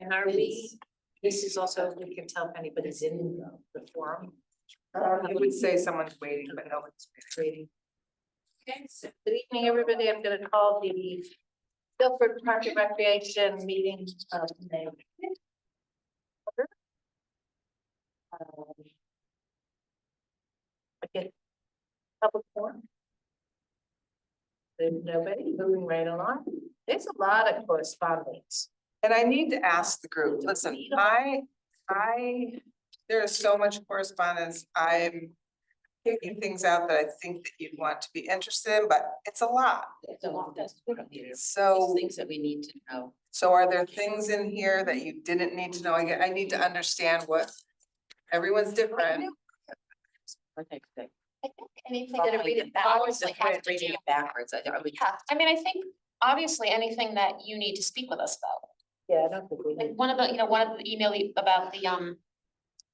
And are we, this is also, we can tell if anybody's in the forum. I would say someone's waiting, but no one's Waiting. Okay, so good evening, everybody. I'm gonna call the Guilford Park and Recreation meeting of May. Okay. Public forum. There's nobody, moving right along. There's a lot of correspondence. And I need to ask the group, listen, there is so much correspondence. I'm picking things out that I think that you'd want to be interested in, but it's a lot. It's a lot, that's So, things that we need to know. so are there things in here that you didn't need to know? I need to understand what, everyone's different. Okay, good. I think anything Gotta that read it backwards backwards, has to reading do. it backwards, I would. Yeah, I mean, I think obviously anything that you need to speak with us about. Yeah, I don't think we Like need. one of the email about the,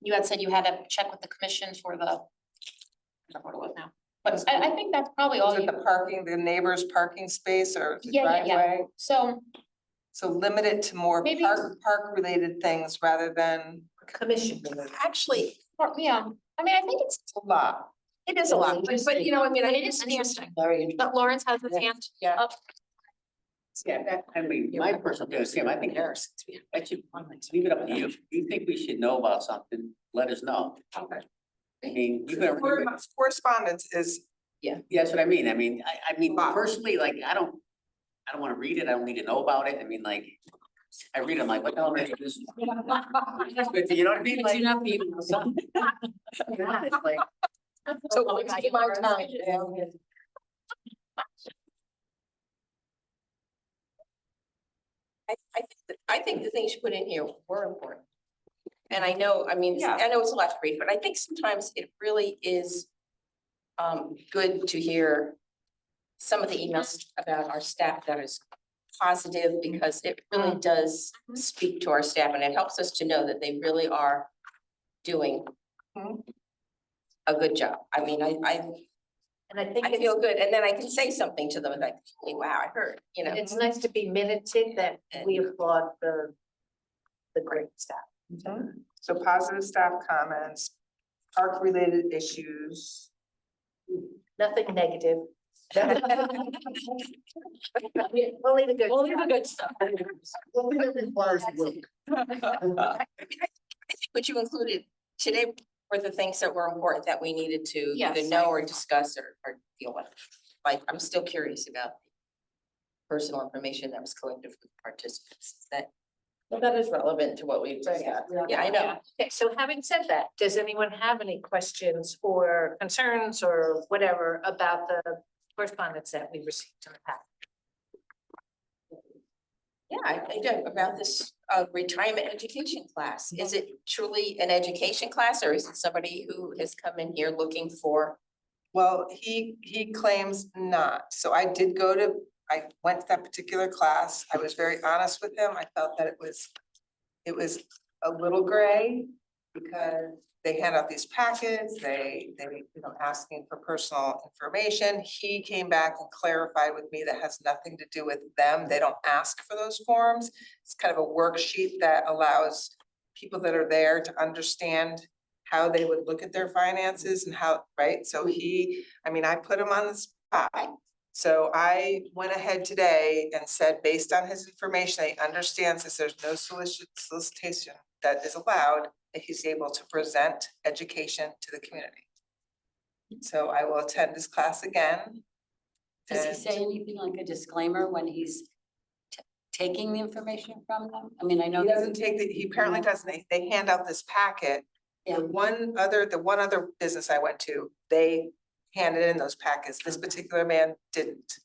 you had said you had to check with the commission for the, I don't know what it was now. But I think that's probably all Is it you, the parking, the neighbor's parking space or the Yeah. driveway? so So limit it to more Maybe- park related things rather than Commission. Actually, yeah, I mean, I think a lot. it is a lot, but you know, I mean, I it is understand. interesting. Very interesting. But Lawrence has his hand Yeah. up. Yeah, that, I mean, my personal opinion is, Sam, I think I should leave it up to you. If you think we should know about something, let us know. Okay. I mean, you can, Correspondence is, yeah, that's what I mean. I mean, I mean, Wow. personally, like, I don't wanna read it. I don't need to know about it. I mean, like, I read, I'm like, what the hell is this? But you know what I mean? Like, Do not be even something. it's like, so Oh, it's my my God. time. I think the things you put in here were important. And I know, I mean, Yeah. I know it's a lot to read, but I think sometimes it really is good to hear some of the emails about our staff that is positive, because it really does speak to our staff, and it helps us to know that they really are doing Mhm. a good job. I mean, And I think I feel good, and then I can say something to them like, "Hey, wow, I heard," you know. it's nice to be minuted that we applaud the great staff. So positive staff comments, park related issues. Nothing negative. Only the good. Only the good stuff. Uh, I think what you included today were the things that were important that we needed to either Yes, know I- or discuss or deal with. Like, I'm still curious about personal information that was collected from participants. Well, that is relevant to what we've discussed. Yeah, I know. Okay, so having said that, does anyone have any questions or concerns or whatever about the correspondence that we received in the past? Yeah, I do, about this retirement education class. Is it truly an education class, or is it somebody who has come in here looking for? Well, he claims not. So I went to that particular class. I was very honest with him. I felt that it was a little gray because they hand out these packets, they, asking for personal information. He came back and clarified with me that has nothing to do with them. They don't ask for those forms. It's kind of a worksheet that allows people that are there to understand how they would look at their finances and how, right? So I put him on the spot. So I went ahead today and said, based on his information, he understands that there's no solicitation that is allowed, that he's able to present education to the community. So I will attend this class again. Does he And- say anything like a disclaimer when he's taking the information from them? I mean, I know. He doesn't he apparently doesn't, they hand out this packet. Yeah. The one other business I went to, they handed in those packets. This particular man didn't.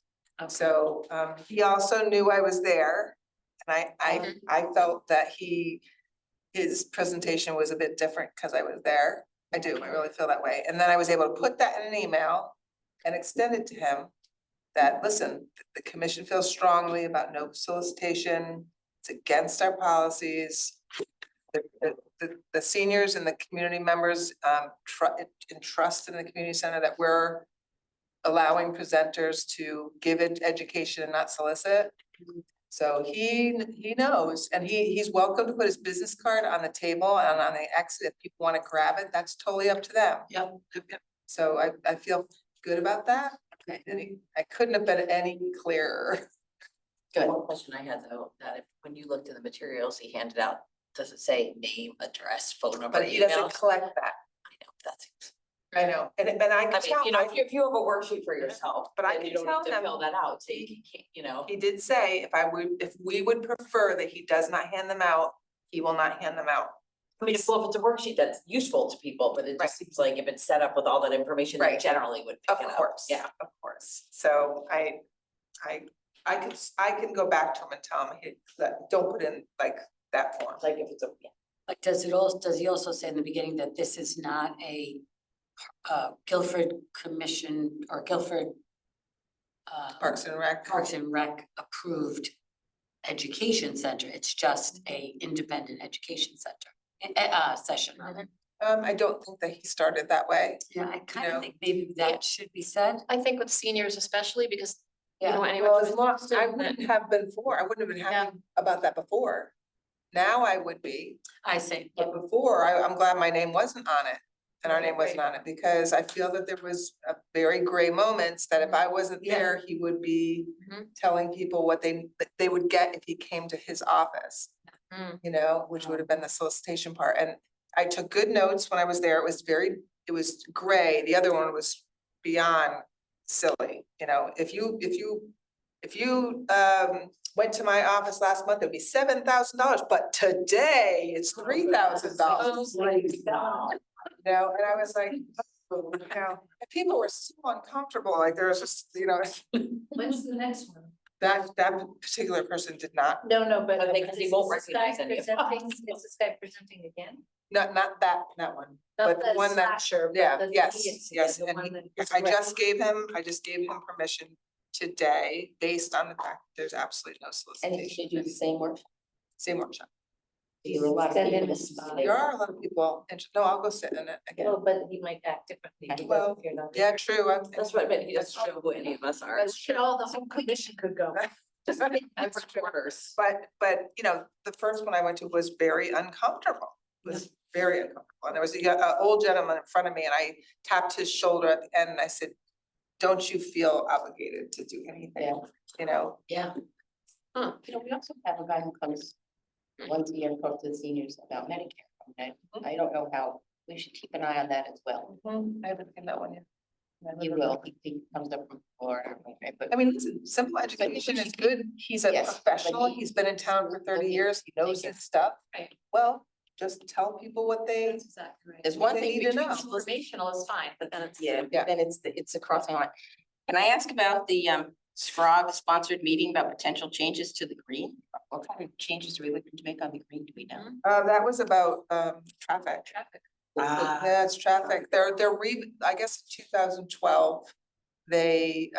So he also knew I was there. And I felt that his presentation was a bit different because I was there. I really feel that way. And then I was able to put that in an email and extend it to him that, listen, the commission feels strongly about no solicitation. It's against our policies. The seniors and the community members trust in the community center that we're allowing presenters to give it education and not solicit. So he knows, and he's welcome to put his business card on the table and on the exit, if people wanna grab it, that's totally up to them. Yep. So I feel good about that. Okay. I couldn't have been any clearer. Good. One question I had though, that if, when you looked at the materials he handed out, does it say name, address, phone number, But he email? doesn't collect that. I know, that seems, I know, and I I can mean, tell, you know, if you have a worksheet for yourself, But I then you can don't have tell to him- fill that out, so you can't, you know. he did say if we would prefer that he does not hand them out, he will not hand them out. I mean, if it's a worksheet that's useful to people, but it Right. just seems like if it's set up with all that information, they Right. generally would Of pick it up. course, Yeah. of course. So I can go back to him and tell him, hey, that, don't put in like that form. Like if it's a, yeah. Like, does he also say in the beginning that this is not a Guilford Commission or Guilford Parks and Rec. Parks and Rec approved education center, it's just a independent education center, session rather. I don't think that he started that way. Yeah, I kind know. of think maybe that should be said. I think with seniors especially, because you Yeah. know, anyone. Well, who's as long, I student that- wouldn't have been before, I wouldn't have been happy about that before. Now I would be, I say, but before, I'm glad my name wasn't on it. And our name wasn't on it, because I feel that there was a very gray moments that if I wasn't Yeah. there, he would be Mhm. telling people what they would get if he came to his office. Mm. You know, which would have been the solicitation part, and I took good notes when I was there, it was gray, the other one was beyond silly, you know, if you went to my office last month, it'd be $7,000, but today it's $3,000. You know, and I was like, oh, you know, and people were so uncomfortable, like there was just, you know, When's the next one? that particular person did not, No, but. But because he won't is this guy recognize any of us. presenting- Is this guy presenting again? not that one. Not But the one that- slasher, but Yeah, the yes, idiot, yes, the and one that is I red. just gave him permission today, based on the fact that there's absolutely no And he solicitation. should do the same work. Same workshop. There are a lot of Send people in that his- see There are a lot of people, no, I'll go sit in it again. Well, but he might act differently. because Well, you're not Yeah, there. true. That's what I meant, he doesn't know who any of us are. But should all the whole commission could go. Just That's different true. quarters. But, you know, the first one I went to was very uncomfortable, was very uncomfortable. And there was a old gentleman in front of me and I tapped his shoulder at the end and I said, don't you feel obligated to do anything? You know, Yeah. Huh. You know, we also have a guy who comes once a year and talks to the seniors about Medicare. I don't know how, we should keep an eye on that as well. I haven't seen that one yet. He will, he comes up from Florida, right, but. I mean, listen, simple education is good. He's a Yes, but professional. he- He's been in town for 30 years. He knows Thank you. his stuff. Right. Well, just tell people what they, That's exactly right. There's one They thing need to between know. Informational is fine, but then it's. Yeah, Yeah. then it's a crossing line. Can I ask about the SFROG sponsored meeting about potential changes to the green? What kind of changes are we looking to make on the green, do we know? that was about traffic. Traffic. Yeah, it's traffic. I guess 2012, they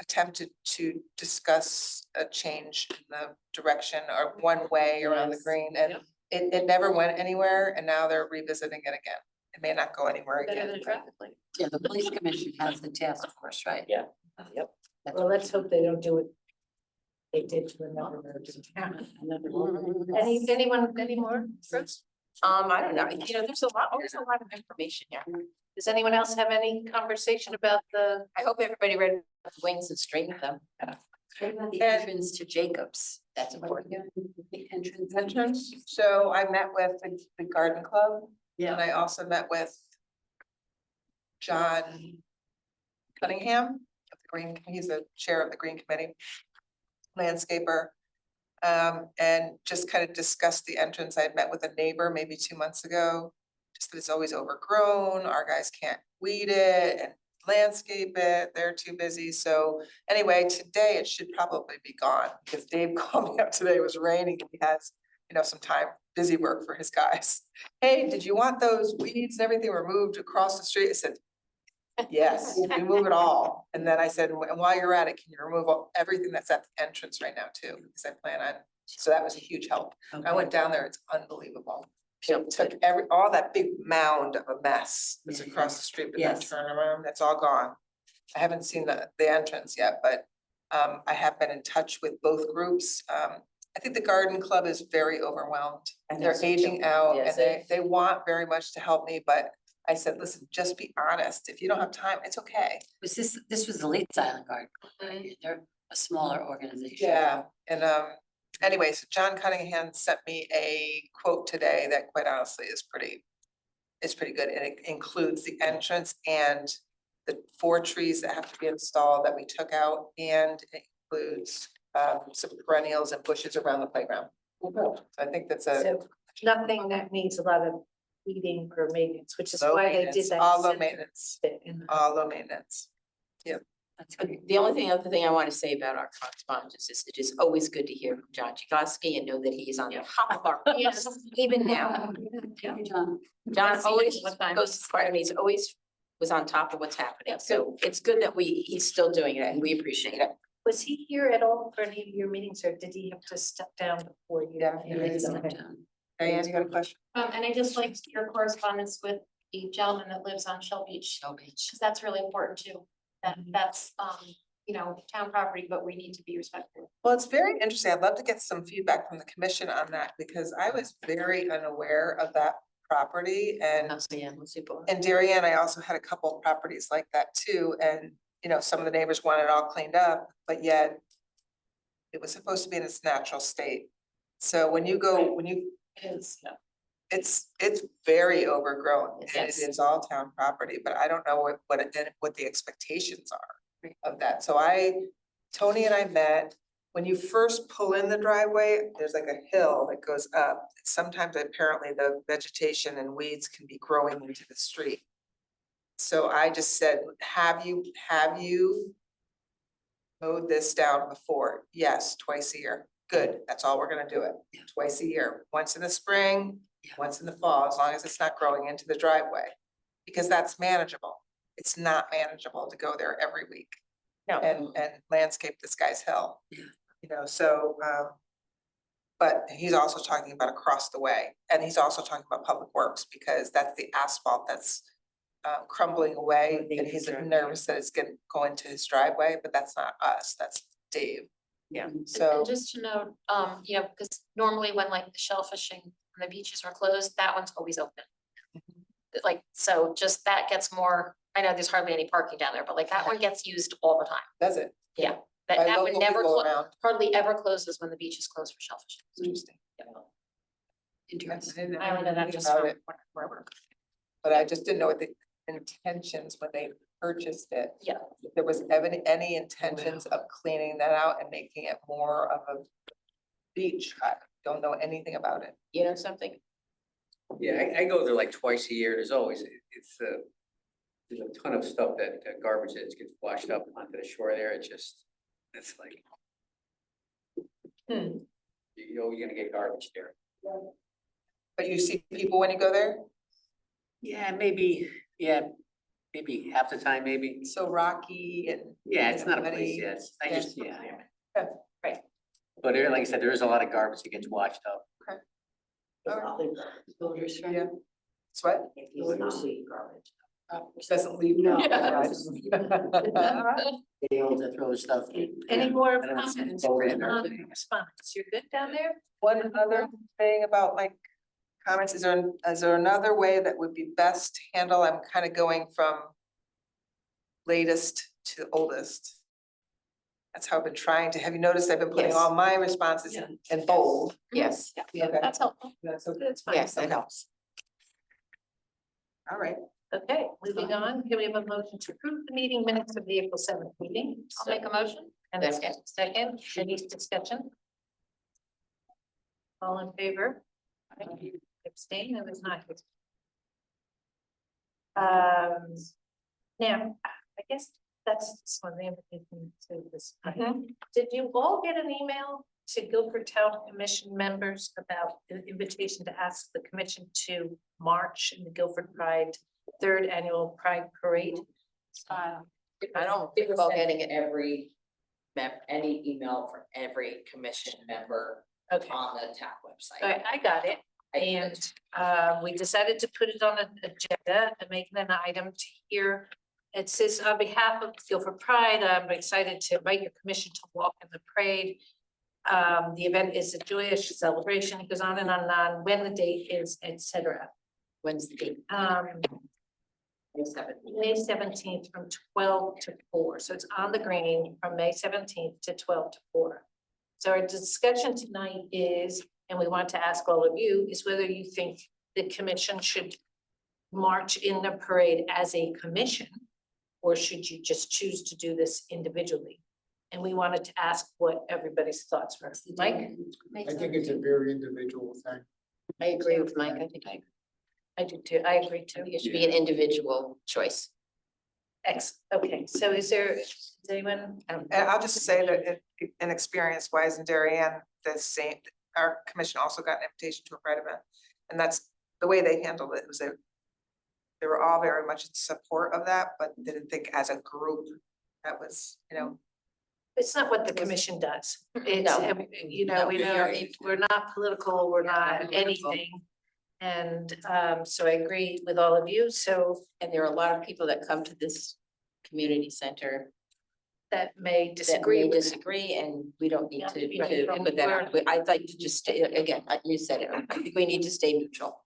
attempted to discuss a change in the direction or one way around the Yes. green and it never went anywhere and now they're revisiting it again. It may not go anywhere Better again. than a traffic light. yeah, the police commission has the task force, right? Yeah. That's Well, let's hope they don't do it. They did to another road in town. another one. Any more? Bruce? I don't know, you know, there's always a lot of information here. Does anyone else have any conversation about the? I hope everybody read Wings and String with them. What about the And- entrance to Jacobs? That's important. The entrance. So I met with the garden club and Yeah, I also met with John Cunningham of the Green, he's the chair of the Green Committee, landscaper. And just kind of discussed the entrance. I had met with a neighbor maybe 2 months ago. Just that it's always overgrown, our guys can't weed it and landscape it, they're too busy. So anyway, today it should probably be gone because Dave called me up today, it was raining and he has, you know, some time, busy work for his guys. Hey, did you want those weeds and everything removed across the street? I said, yes, remove it all. And then I said, and while you're at it, can you remove everything that's at the entrance right now too? Because I plan on, so that was a huge help. I went down there, it's unbelievable. It took all that big mound of a mess that's across the street, but that Yes. turnaround, that's all gone. I haven't seen the entrance yet, but I have been in touch with both groups. I think the garden club is very overwhelmed. I think They're so too. aging out Yes. and they want very much to help me, but I said, listen, just be honest. If you don't have time, it's okay. This was the Leeds Island Garden, right? They're a smaller organization. Yeah, and anyway, so John Cunningham sent me a quote today that quite honestly is pretty good. And it includes the entrance and the 4 trees that have to be installed that we took out, and it includes some perennials and bushes around the playground. So I think that's a So nothing that needs a lot of weeding or maintenance, which is low why they did maintenance, that. all low center maintenance, bit in the- all low maintenance. That's great. The other thing I want to say about our correspondence is it is always good to hear from John Chakosky and know that he is on the top of our Yes. list even now. Thank you, John. John See you always all the time. goes, part of me, he's always was on top of what's happening. So it's good that he's still doing it and we appreciate it. Was he here at all for any of your meetings, or did he have to step down before you? Yeah. Yeah, they just Okay. went down. Diane, you got a question? And I just liked your correspondence with the gentleman that lives on Shell Beach, Shell Beach. because that's really important too. That's, you know, town property, but we need to be respectful. Well, it's very interesting. I'd love to get some feedback from the commission on that because I was very unaware of that property and Yeah, super. in Darien, I also had a couple of properties like that too. And, you know, some of the neighbors wanted it all cleaned up, but yet it was supposed to be in its natural state. So when you go, it's very overgrown and it Yes. is all town property, but I don't know what the expectations are of that. So Tony and I met, when you first pull in the driveway, there's like a hill that goes up. Sometimes apparently the vegetation and weeds can be growing into the street. So I just said, have you mowed this down before? Yes, twice a year. Good, that's all we're gonna do it, twice a year, once in the spring, once in the fall, as long as it's not growing into the driveway. Because that's manageable. It's not manageable to go there every week No. and landscape this guy's hill. Yeah. You know, so, but he's also talking about across the way, and he's also talking about public works, because that's the asphalt that's crumbling away, and he's nervous that it's gonna go into his driveway, but that's not us, that's Dave. Yeah. So, And just to note, you know, because normally when like the shellfishing and the beaches are closed, that one's always open. Like, so just that gets more, I know there's hardly any parking down there, but like that one gets used all the time. does it? That By that one local never, people around. hardly ever closes when the beach is closed for shellfishing. Interesting. Interesting. I don't know that Think just about from it, wherever. but I just didn't know what the intentions when they purchased it. Yeah. If there was any intentions of cleaning that out and making it more of a beach. I don't know anything about it. You know something? Yeah, I go there like twice a year. There's always, there's a ton of stuff that garbage that gets washed up onto the shore there. It's like. You're always gonna get garbage there. But you see people when you go there? Yeah, maybe half the time, maybe. So rocky and. Yeah, it's not a muddy. place, yes. I Yeah. just, yeah. Yeah. Right. But there, like I said, there is a lot of garbage that gets washed up. Voters, right? Yeah. It's what? Doesn't leave. No. They all that throw stuff. Any more I don't see comments vote in or on anything. response? You're good down there? One other thing about my comments, is there another way that would be best to handle? I'm kind of going from latest to oldest. That's how I've been trying to, have you noticed I've been putting Yes. all my responses in bold? Yes. Yeah, Okay. that's helpful. That's okay. That's fine. Yes, that helps. All right. Okay, moving on. Can we have a motion to approve the meeting minutes of the April 7th meeting? I'll make a motion. And a second, any discussion? All in favor? Abstain, it was not. Now, I guess that's just one of the invitation to this. Did you all get an email to Guilford Town Commission members about the invitation to ask the commission to march in the Guilford Pride, 3rd Annual Pride Parade? I don't recall getting any email from every commission member Okay, on the TAC website. I got it. And we decided to put it on an agenda and make it an item to hear It says, on behalf of Guilford Pride, I'm excited to invite your commission to walk in the parade. The event is a joyous celebration. It goes on and on and on, when the date is, etc. When's the date? May 17th from 12 to 4. So it's on the green from May 17th to 12 to 4. So our discussion tonight is, and we want to ask all of you, is whether you think the commission should march in the parade as a commission, or should you just choose to do this individually? And we wanted to ask what everybody's thoughts were. Mike? I think it's a very individual thing. I agree with Mike. I think I do too. I agree too. it should be an individual choice. Okay, so is anyone? And I'll just say that in experience wise in Darien, the same, our commission also got an invitation to a Pride event. And that's the way they handled it, was they were all very much in support of that, but didn't think as a group that was, you know. It's not what the commission does. It's, No. you know, No, we we know, are we're not political, we're not political. anything. And so I agree with all of you, so And there are a lot of people that come to this community center that may that disagree may with. disagree, and we don't need Yeah, to right. put that out. But I'd like to just stay, again, like you said, I think we need to stay neutral.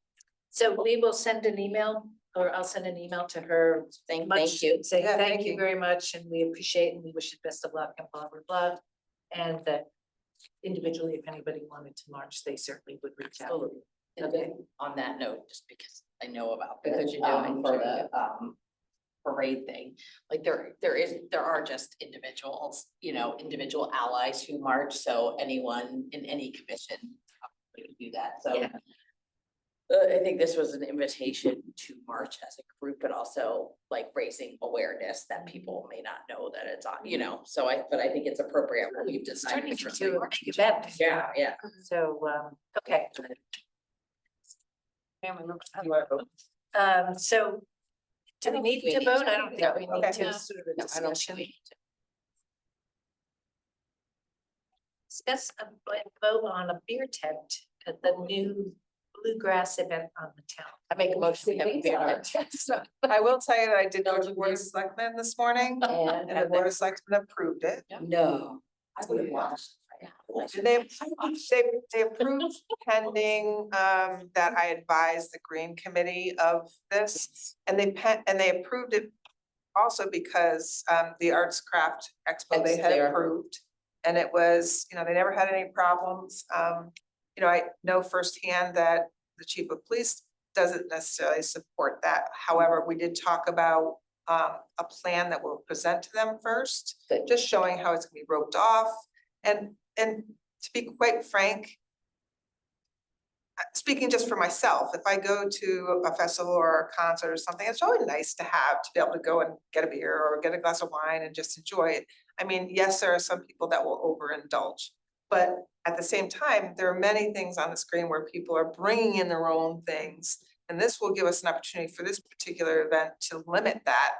So we will send an email, or I'll send an email to her. Thank Saying Yeah, thank thank you you. very much, and we appreciate and we wish you best of luck and blah, blah, blah. And that individually, if anybody wanted to march, they certainly would reach out. Absolutely. Okay. On that note, just because I know about Because you're doing for it. the parade thing, like there are just individuals, you know, individual allies who march, so anyone in any commission would do that, so. Yeah. I think this was an invitation to march as a group, but also like raising awareness that people may not know that it's on, you know, so but I think it's appropriate what we've decided. Turning for into a March. big event. Yeah, yeah. So, okay. So do we need to vote? I don't think we need to. Sort of a No, I don't discussion. think we need to. Discuss a vote on a beer tent at the new bluegrass event on the town. I make a motion. We have a beer tent. I will tell you that I did go to the Board of Selectmen this morning, and the Board of Selectmen approved it. No. I would have watched. And they approved pending, that I advised the Green Committee of this, and they approved it also because, the Arts Craft Expo, they had There. approved. And it was, you know, they never had any problems. You know, I know firsthand that the chief of police doesn't necessarily support that. However, we did talk about, a plan that we'll present to them first, Good. just showing how it's gonna be roped off. And to be quite frank, speaking just for myself, if I go to a festival or a concert or something, it's really nice to be able to go and get a beer or get a glass of wine and just enjoy it. I mean, yes, there are some people that will overindulge, but at the same time, there are many things on the screen where people are bringing in their own things. And this will give us an opportunity for this particular event to limit that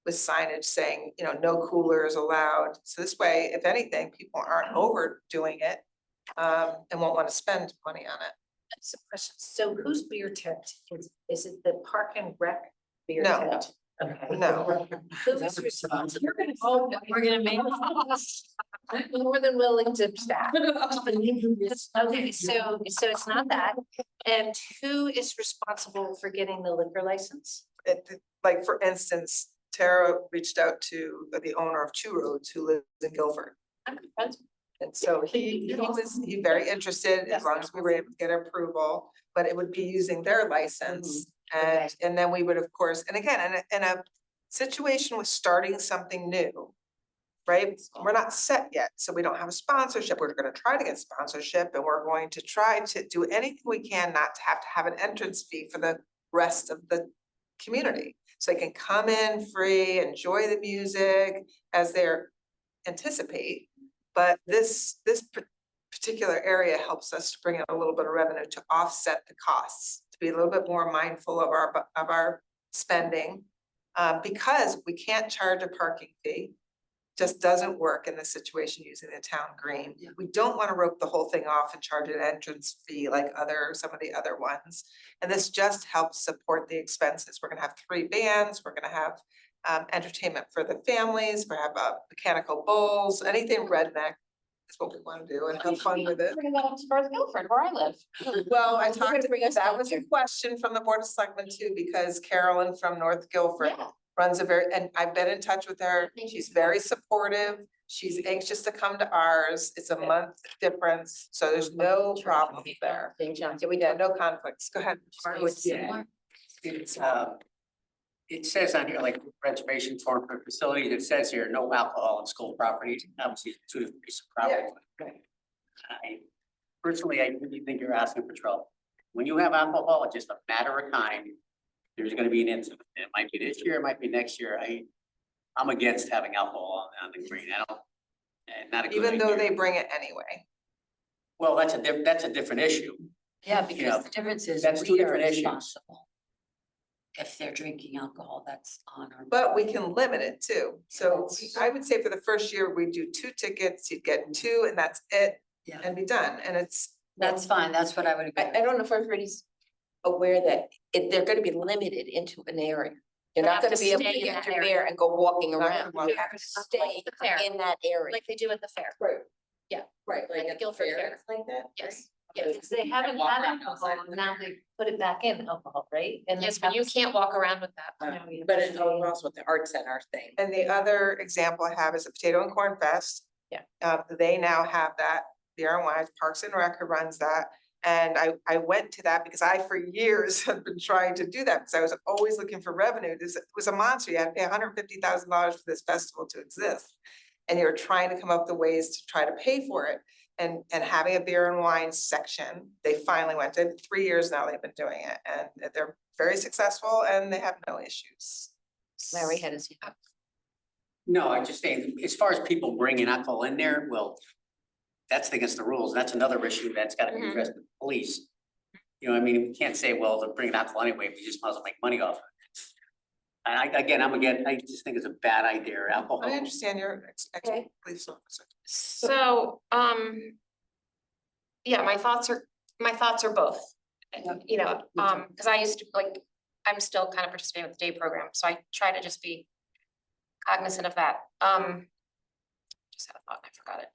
with signage saying, you know, no coolers allowed. So this way, if anything, people aren't overdoing it, and won't want to spend money on it. That's a question. So whose beer tent is it the Park and Rec beer No. tent? Okay. No. Who is responsible? We're gonna make. I'm more than willing to staff. Okay, so it's not that. And who is responsible for getting the liquor license? Like, for instance, Tara reached out to the owner of Two Roads who lives in Guilford. And so he was very interested, as long as we were able to get approval, but it would be using their license. And then we would, of course, and again, in a situation with starting something new, right? We're not set yet, so we don't have a sponsorship. We're gonna try to get sponsorship, and we're going to try to do anything we can not to have an entrance fee for the rest of the community. So they can come in free, enjoy the music as they're anticipate. But this particular area helps us to bring in a little bit of revenue to offset the costs, to be a little bit more mindful of our spending. Because we can't charge a parking fee, just doesn't work in this situation using the town green. We don't want to rope the whole thing off and charge an entrance fee like some of the other ones. And this just helps support the expenses. We're gonna have 3 bands, we're gonna have entertainment for the families, for have mechanical bowls, anything redneck is what we wanna do and have fun with it. Bring that up to North Guilford, where I live. Well, I We're gonna talked, bring us that down was a here. question from the Board of Selectmen too, because Carolyn from North Guilford Yeah. runs a very, and I've been in touch with her. Thank you. She's very supportive. She's anxious to come to ours. It's a month difference, so there's no problem there. St. John's, yeah, we Yeah, did. no conflicts. Go ahead. Oh, it's Yeah. similar. It's, it says on here, like reservation form for facilities, it says here, no alcohol on school property, obviously, it's two different pieces of property. I personally, I really think you're asking for trouble. When you have alcohol, it's just a matter of time. There's gonna be an incident. It might be this year, it might be next year. I'm against having alcohol on the green. I don't, and not a good Even though idea. they bring it anyway. Well, that's a different issue. Yeah, know, because the difference is that's two we are different issues. responsible. If they're drinking alcohol, that's on our. But we can limit it too. So I would say for the first year, we do 2 tickets, you'd get 2 and that's it. Yeah. And be done. And it's, That's fine, that's what I would agree I with. don't know if everybody's aware that they're gonna be limited into an area. You're They not have gonna to be able stay to in get that your area. beer and go walking Not gonna around. walk. You have to stay Like the fair. in that area. Like they do at the fair. Right. Yeah. Right, Like the Guilford Fair. Like that? Yes. Because they haven't had alcohol, and now they put it back in alcohol, right? And they Yes, but you have- can't walk around with that. No, you But have it's to- also with the art center thing. and the other example I have is the Potato and Corn Fest. Yeah. They now have that, beer and wine, Parks and Rec who runs that. And I went to that because I, for years, have been trying to do that, because I was always looking for revenue. This was a monster. You had to pay $150,000 for this festival to exist. And you're trying to come up with ways to try to pay for it. And having a beer and wine section, they finally went, in 3 years now they've been doing it, and they're very successful and they have no issues. Larry had his. No, I'm just saying, as far as people bringing alcohol in there, well, that's against the rules. That's another issue that's gotta be Mhm. addressed with the police. You know, what I mean, we can't say, well, they're bringing alcohol anyway, we just might as well make money off of it. And I just think it's a bad idea, alcohol. I understand your police officer. So, yeah, my thoughts are both. You know, because I used to like, I'm still kind of participating with the day program, so I try to just be cognizant of that. Just had a thought, and I forgot it.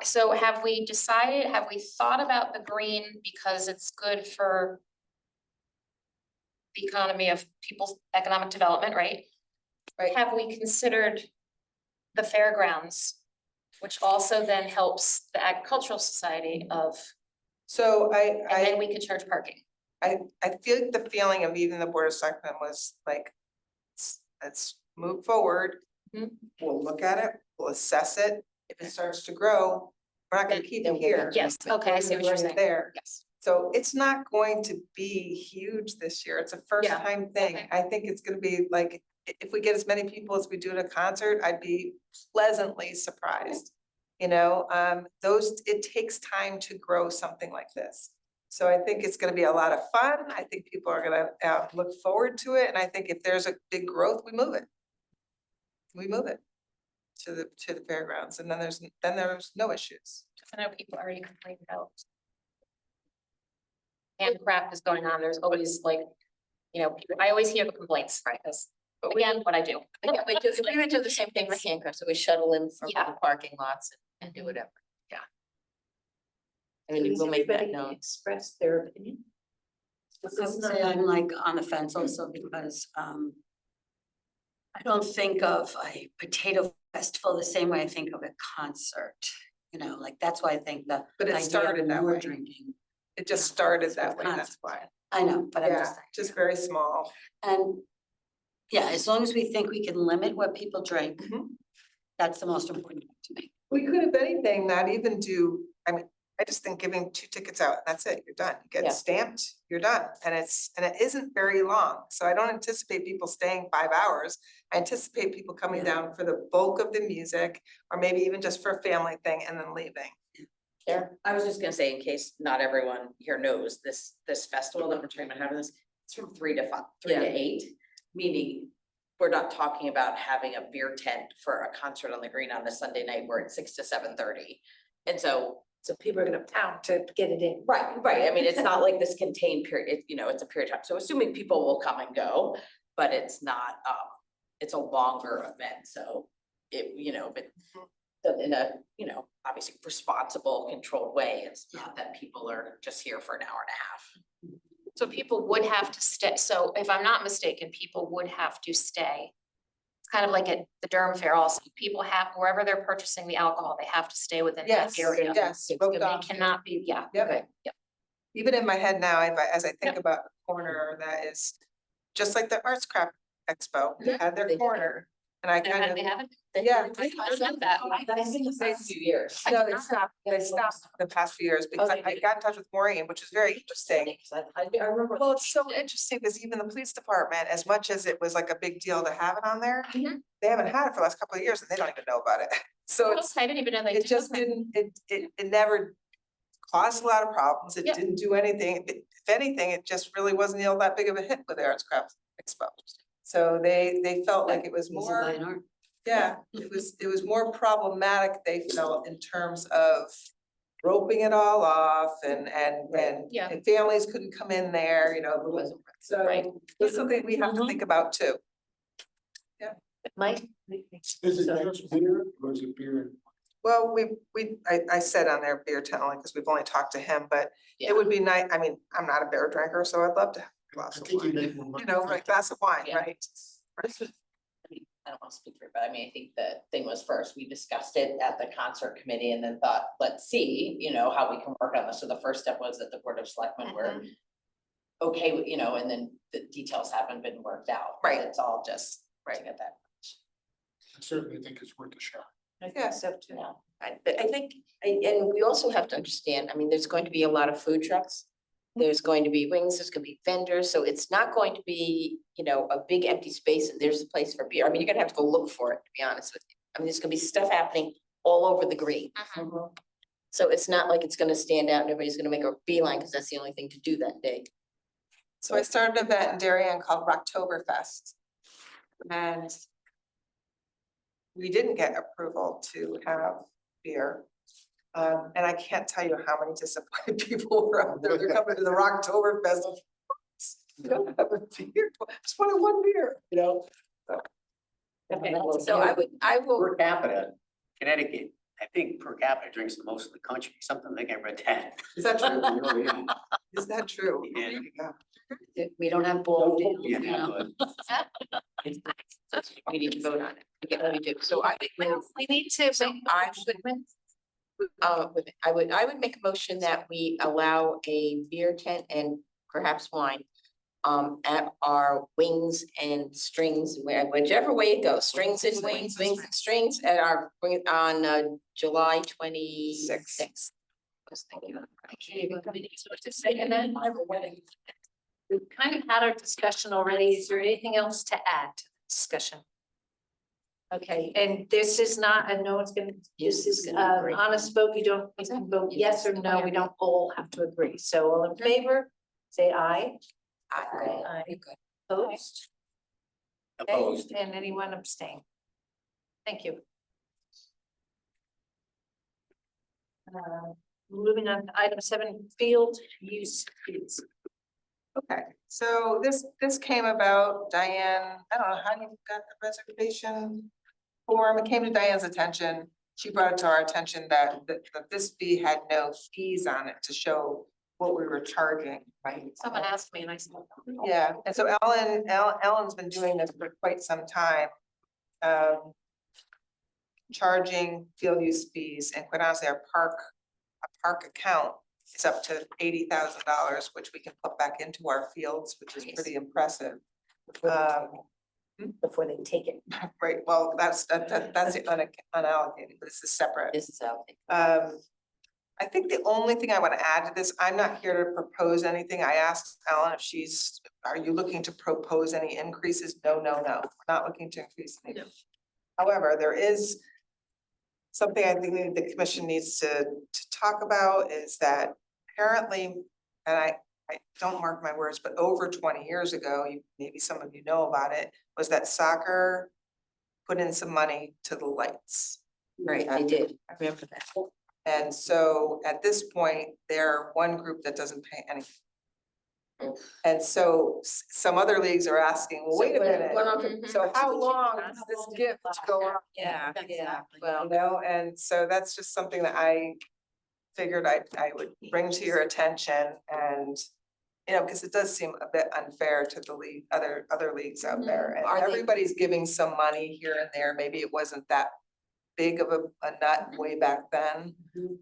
So have we thought about the green because it's good for the economy of people's economic development, right? Right. Have we considered the fairgrounds, which also then helps the agricultural society of, So and then we could charge parking? I feel like the feeling of even the Board of Selectmen was like, let's move forward. Mhm. We'll look at it, we'll assess it. If it starts to grow, we're not gonna Then- keep then it we'll- here. Yes, okay, I see what you're Bring it saying. There. Yes. So it's not going to be huge this year. It's a first Yeah, time thing. okay. I think it's gonna be like, if we get as many people as we do at a concert, I'd be pleasantly surprised. You know, it takes time to grow something like this. So I think it's gonna be a lot of fun. I think people are gonna look forward to it, and I think if there's a big growth, we move it. We move it to the fairgrounds, and then there's no issues. I know people already complained about. Handcraft is going on, there's always like, you know, I always hear the complaints, right, because again, what I do. We would do the same thing with handcrafts, so we shuttle in from Yeah. the parking lots and do whatever. Yeah. I mean, Does we'll make that everybody known. express their opinion? I would say I'm like on the fence also because I don't think of a potato festival the same way I think of a concert. You know, like that's why I think the But it idea of started that more way. drinking. It just started With that way, that's concerts. why. I know, but I'm Yeah, just saying. just very small. And yeah, as long as we think we can limit what people drink, Mhm. that's the most important thing to me. We could, if anything, not even do, I mean, I just think giving 2 tickets out, that's it, you're done. You Yeah. get stamped, you're done. And it isn't very long. So I don't anticipate people staying 5 hours. I anticipate people coming Yeah. down for the bulk of the music, or maybe even just for a family thing and then leaving. I was just gonna say, in case not everyone here knows, this festival that we're talking about having this, it's from 3 to 5, 3 to 8. Meaning, we're not talking about having a beer tent for a concert on the green on a Sunday night where it's 6 to 7:30. And so, People are gonna pound to get it in. right, I mean, it's not like this contained period, you know, it's a period of time, so assuming people will come and go. but it's not, it's a longer event, so it, you know, but done in a, you know, obviously responsible, controlled way. It's not that people are just here for an hour and a half. So people would have to stay, so if I'm not mistaken, people would have to stay. It's kind of like at the Durham Fair also, people have, wherever they're purchasing the alcohol, they have to stay within that Yes, area. yes, They roped off. cannot be, yeah, Yep. okay, yep. Even in my head now, as I think Yep. about the corner that is, just like the Arts Craft Expo, they Yeah, had their they did. corner. And I kind of, They haven't. yeah. I said that. That's been the past few years. No, they stopped the past few years because Okay. I got in touch with Maureen, which was very interesting. I remember. Well, it's so interesting because even the police department, as much as it was like a big deal to have it on there, Mhm. they haven't had it for the last couple of years and they don't even know about it. So it's, I didn't even know they it did. just Okay. didn't, it never caused a lot of problems. It Yep. didn't do anything. If anything, it just really wasn't all that big of a hit with the Arts Craft Expo. So they felt like it was more, yeah, it was more problematic, they felt, in terms of roping it all off and Yeah. and families couldn't come in there, you know, so Right. it's something we have to think about too. Mike? Is it just beer or is it beer? Well, I said on there beer tent only because we've only talked to him, but it would be nice, I mean, I'm not a beer drinker, so I'd love to have a I glass of think you wine, make more money. you know, like a glass of wine, Yeah. right? This was, I mean, I don't wanna speak for, it, but I mean, I think the thing was first, we discussed it at the concert committee and then thought, let's see, you know, how we can work on this. So the first step was that the Board of Selectmen were okay with, you know, and then the details haven't been worked out. but Right. It's all just to get that. I certainly think it's worth a shot. I Yeah. think so too. But I think, and we also have to understand, I mean, there's going to be a lot of food trucks. There's going to be wings, there's gonna be vendors, so it's not going to be, you know, a big empty space and there's a place for beer. I mean, you're gonna have to go look for it, to be honest with you. I mean, there's gonna be stuff happening all over the green. Mhm. So it's not like it's gonna stand out and everybody's gonna make a beeline, because that's the only thing to do that day. So I started an event in Darien called Rocktoberfest. And we didn't get approval to have beer. And I can't tell you how many disappointed people were out there. They're coming to the Rocktoberfest. You don't have a beer, just wanted one beer, you know? Okay, so I will, Per capita, Connecticut, I think per capita drinks the most in the country, something like I read that. Is that true? Oh, yeah. Is that true? Yeah. There you go. We don't have ball deals, you Yeah, know. but we need to vote on it. Yeah, we do. So I think We need to. I would make a motion that we allow a beer tent and perhaps wine at our wings and strings, whichever way it goes, strings and wings, wings and strings at our, on July 26th. And then we've kind of had our discussion already. Is there anything else to add to the discussion? Okay, and this is not, and no one's gonna, this is honest vote. You don't, you can vote yes or no. We don't all have to agree. So all in favor, say aye. Aye. Opposed? Okay, opposed. and anyone abstain? Thank you. Moving on to item 7, field use fees. Okay, so this came about, Diane, I don't know how you got the reservation form, it came to Diane's attention. She brought it to our attention that this fee had no fees on it to show what we were charging, right? Someone asked me and I said. Yeah, and so Ellen's been doing this for quite some time. Charging field use fees, and quite honestly, our park account is up to $80,000, which we can put back into our fields, which is pretty impressive. Before they take it. Right, well, that's the unallocated, but this is separate. This is out. I think the only thing I want to add to this, I'm not here to propose anything. I asked Ellen if are you looking to propose any increases? No, we're not looking to increase anything. However, there is something I think the commission needs to talk about is that apparently, and I don't mark my words, but over 20 years ago, maybe some of you know about it, was that soccer put in some money to the lights. Right, I did. I remember that. And so at this point, they're one group that doesn't pay anything. And so some other leagues are asking, well, wait a minute, Mhm. so how long does this gift go on? Yeah, yeah, well. You know, and so that's just something that I figured I would bring to your attention and, you know, because it does seem a bit unfair to the league, other leagues out there. And Are they- everybody's giving some money here and there. Maybe it wasn't that big of a nut way back then,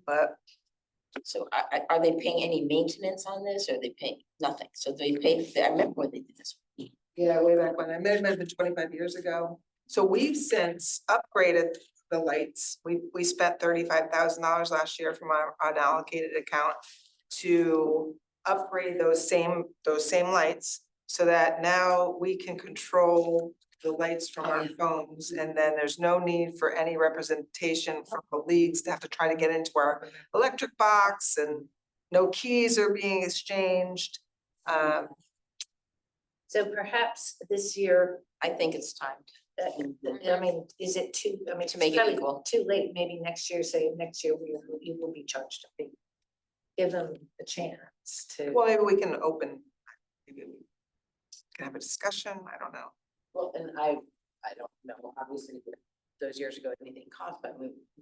but So are they paying any maintenance on this, or are they paying nothing? So they paid, I remember when they did this. yeah, way back when, I may have been 25 years ago. So we've since upgraded the lights. We spent $35,000 last year from our unallocated account to upgrade those same lights so that now we can control the lights from our phones, and then there's no need for any representation from the leagues to have to try to get into our electric box, and no keys are being exchanged. So perhaps this year, I think it's time I mean, is it too, I mean, To make it it's kinda equal. too late, maybe next year, say next year, you will be charged a fee. Give them a chance to. Well, maybe we can open, maybe we can have a discussion, I don't know. Well, and I don't know, obviously, those years ago, anything cost, but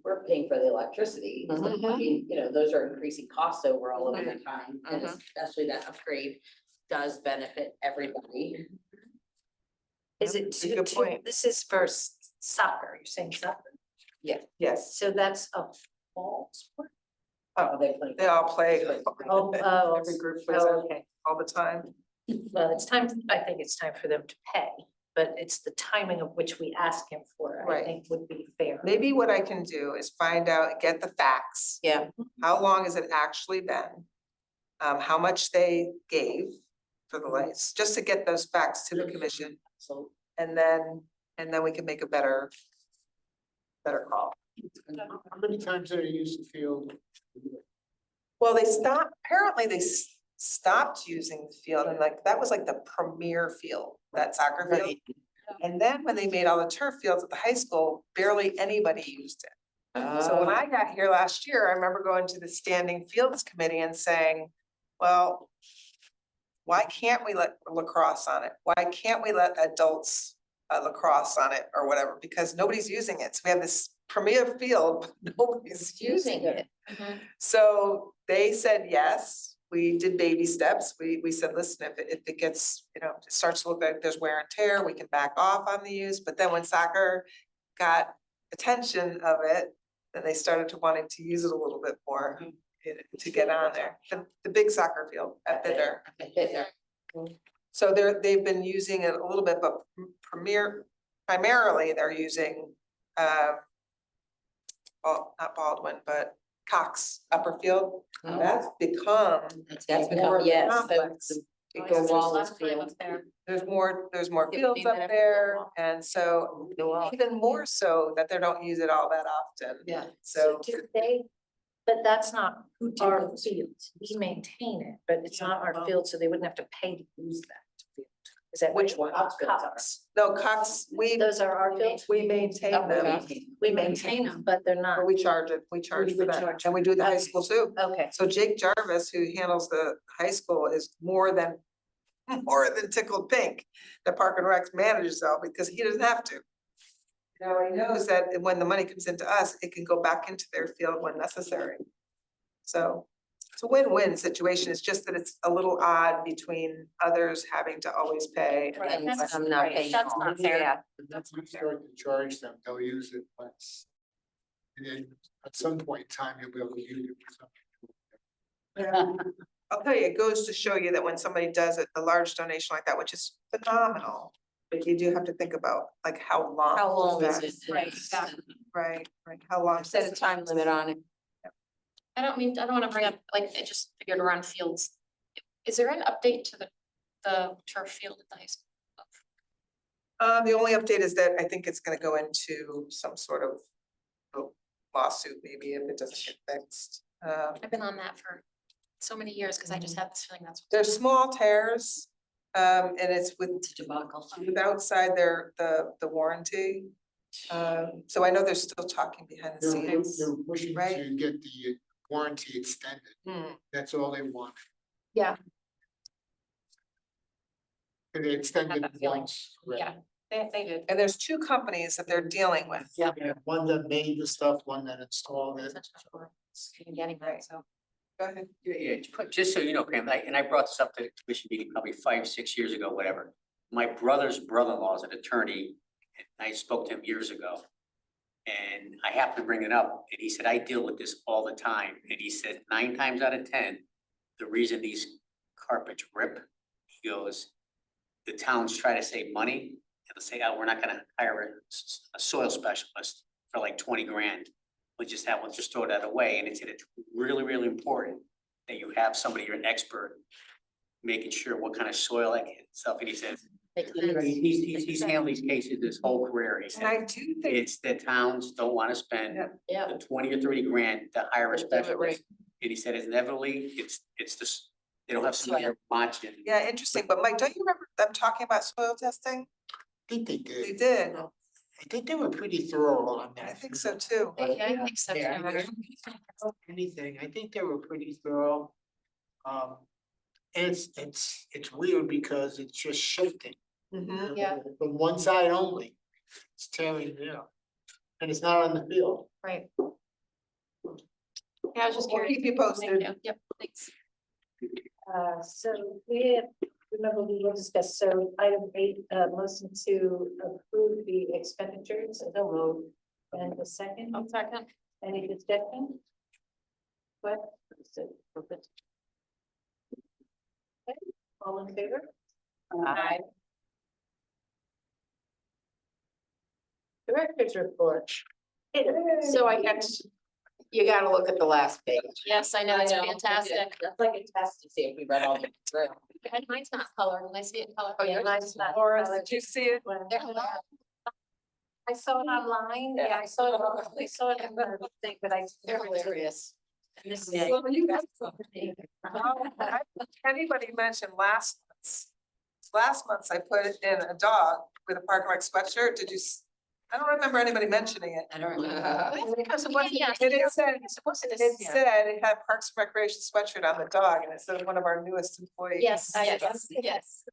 we're paying for the electricity. So, I mean, you know, those are increasing costs overall over the time, and especially that upgrade does benefit everybody. Is it That's a too, good point. this is for soccer, you're saying soccer? Yes, So that's a fall sport? Oh, they play. they all play. Oh, Every group plays Oh, it okay. all the time. Well, it's time, I think it's time for them to pay, but it's the timing of which we ask him for, I Right. think would be fair. Maybe what I can do is find out, get the facts. Yeah. How long has it actually been? How much they gave for the lights, just to get those facts to the commission, So and then we can make a better call. How many times did they use the field? Well, they stopped, apparently they stopped using the field, and like, that was like the premier field, that soccer field. And then when they made all the turf fields at the high school, barely anybody used it. So when I got here last year, I remember going to the standing fields committee and saying, well, why can't we let lacrosse on it? Why can't we let adults lacrosse on it or whatever? Because nobody's using it. So we have this premier field, but nobody's using it. So they said, yes, we did baby steps. We said, listen, if it gets, you know, it starts to look like there's wear and tear, we can back off on the use. But then when soccer got attention of it, then they started to wanting to use it a little bit more to get on there. The big soccer field at Bitter. So they've been using it a little bit, but primarily they're using, not Baldwin, but Cox Upperfield. That's become That's more of a yes, complex. Because Wallace Field. There's more Yeah, fields up better. there, and so even more so that they don't use it all that often. Yeah. So, Do they, but that's not our field, we maintain it, but it's not our field, so they wouldn't have to pay to use that field. Is that Which one? Cox. no, Cox, Those are our fields, we maintain them, we maintain them, but they're not, but we charge for would that, charge and we do the high school too. okay. So Jake Jarvis, who handles the high school, is more than tickled pink that Park and Rec manages all, because he doesn't have to. Now, he knows that when the money comes into us, it can go back into their field when necessary. So it's a win-win situation. It's just that it's a little odd between others having to always pay. Right, And that's- some not right, paying. that's not fair. Yeah. Once we start to charge them, they'll use it less. And then at some point in time, you'll be able to use it for something. I'll tell you, it goes to show you that when somebody does a large donation like that, which is phenomenal, but you do have to think about like how long. How long is that- it? Right, Right, how long. Set a time limit on it. I don't wanna bring up, like, I just figured around fields. Is there an update to the turf field at the high school? The only update is that I think it's gonna go into some sort of lawsuit, maybe if it doesn't get fixed. I've been on that for so many years, cause I just have this feeling that's. They're small tears, and it's Debacle. with outside the warranty. So I know they're still talking behind the scenes. They're pushing right? to get the warranty extended. Hmm. That's all they want. Yeah. And they extended that feeling. once. right? Yeah. They did. And there's two companies that they're dealing with. Yeah. Yeah, one that made the stuff, one that installed it. Even getting that, so. Go ahead. Yeah, just so you know, Pam, and I brought this up to the commission meeting probably 5, 6 years ago, whatever. My brother's brother-in-law is an attorney, and I spoke to him years ago. And I happened to bring it up, and he said, I deal with this all the time, and he said 9 times out of 10, the reason these carpets rip, he goes, the towns try to save money, and they'll say, oh, we're not gonna hire a soil specialist for like 20 grand. We'll just throw that away, and it's really, really important that you have somebody, you're an expert, making sure what kind of soil and stuff, and he says, he's handled these cases his whole career, he And said, I do think, it's the towns don't wanna spend Yeah. the 20 or 30 grand to hire a Do it right. specialist. And he said, it's inevitably, it's just, they don't have somebody there watching. yeah, interesting, but Mike, don't you remember them talking about soil testing? I think they They did. did, I think they were pretty thorough on that. I think so too. Yeah, I think so Yeah, too. I don't anything, I think they were pretty thorough. And it's weird because it's just shifting. Mhm. Yeah. From one side only, it's tearing it out. And it's not on the field. Right. Yeah, I was just We'll curious. keep you posted. Thank you. Yep, thanks. So we have, remember we will discuss, so item 8, motion to approve the expenditures, so moved. And the second, I'll second. any discussion? What? Okay, all in favor? Aye. Director's report. So I got, you gotta look at the last page. Yes, I know, it's fantastic. That's like a test to see if we read all the way through. And mine's not colored, and I see it in color. Oh, yours Mine's not. Laura, did you see it? There. I saw it online, yeah, I saw it in the thing, but I. They're hilarious. And this is. Yeah. Well, you got something. Anybody mentioned last month I put it in a dog with a Park and Rec sweatshirt, did you? I don't remember anybody mentioning it. I don't remember. Because of what he. Yeah. It said, Wasn't it said it had Parks and Recreation sweatshirt on the dog, and it said one of our newest employees. Yes, Yes. yes.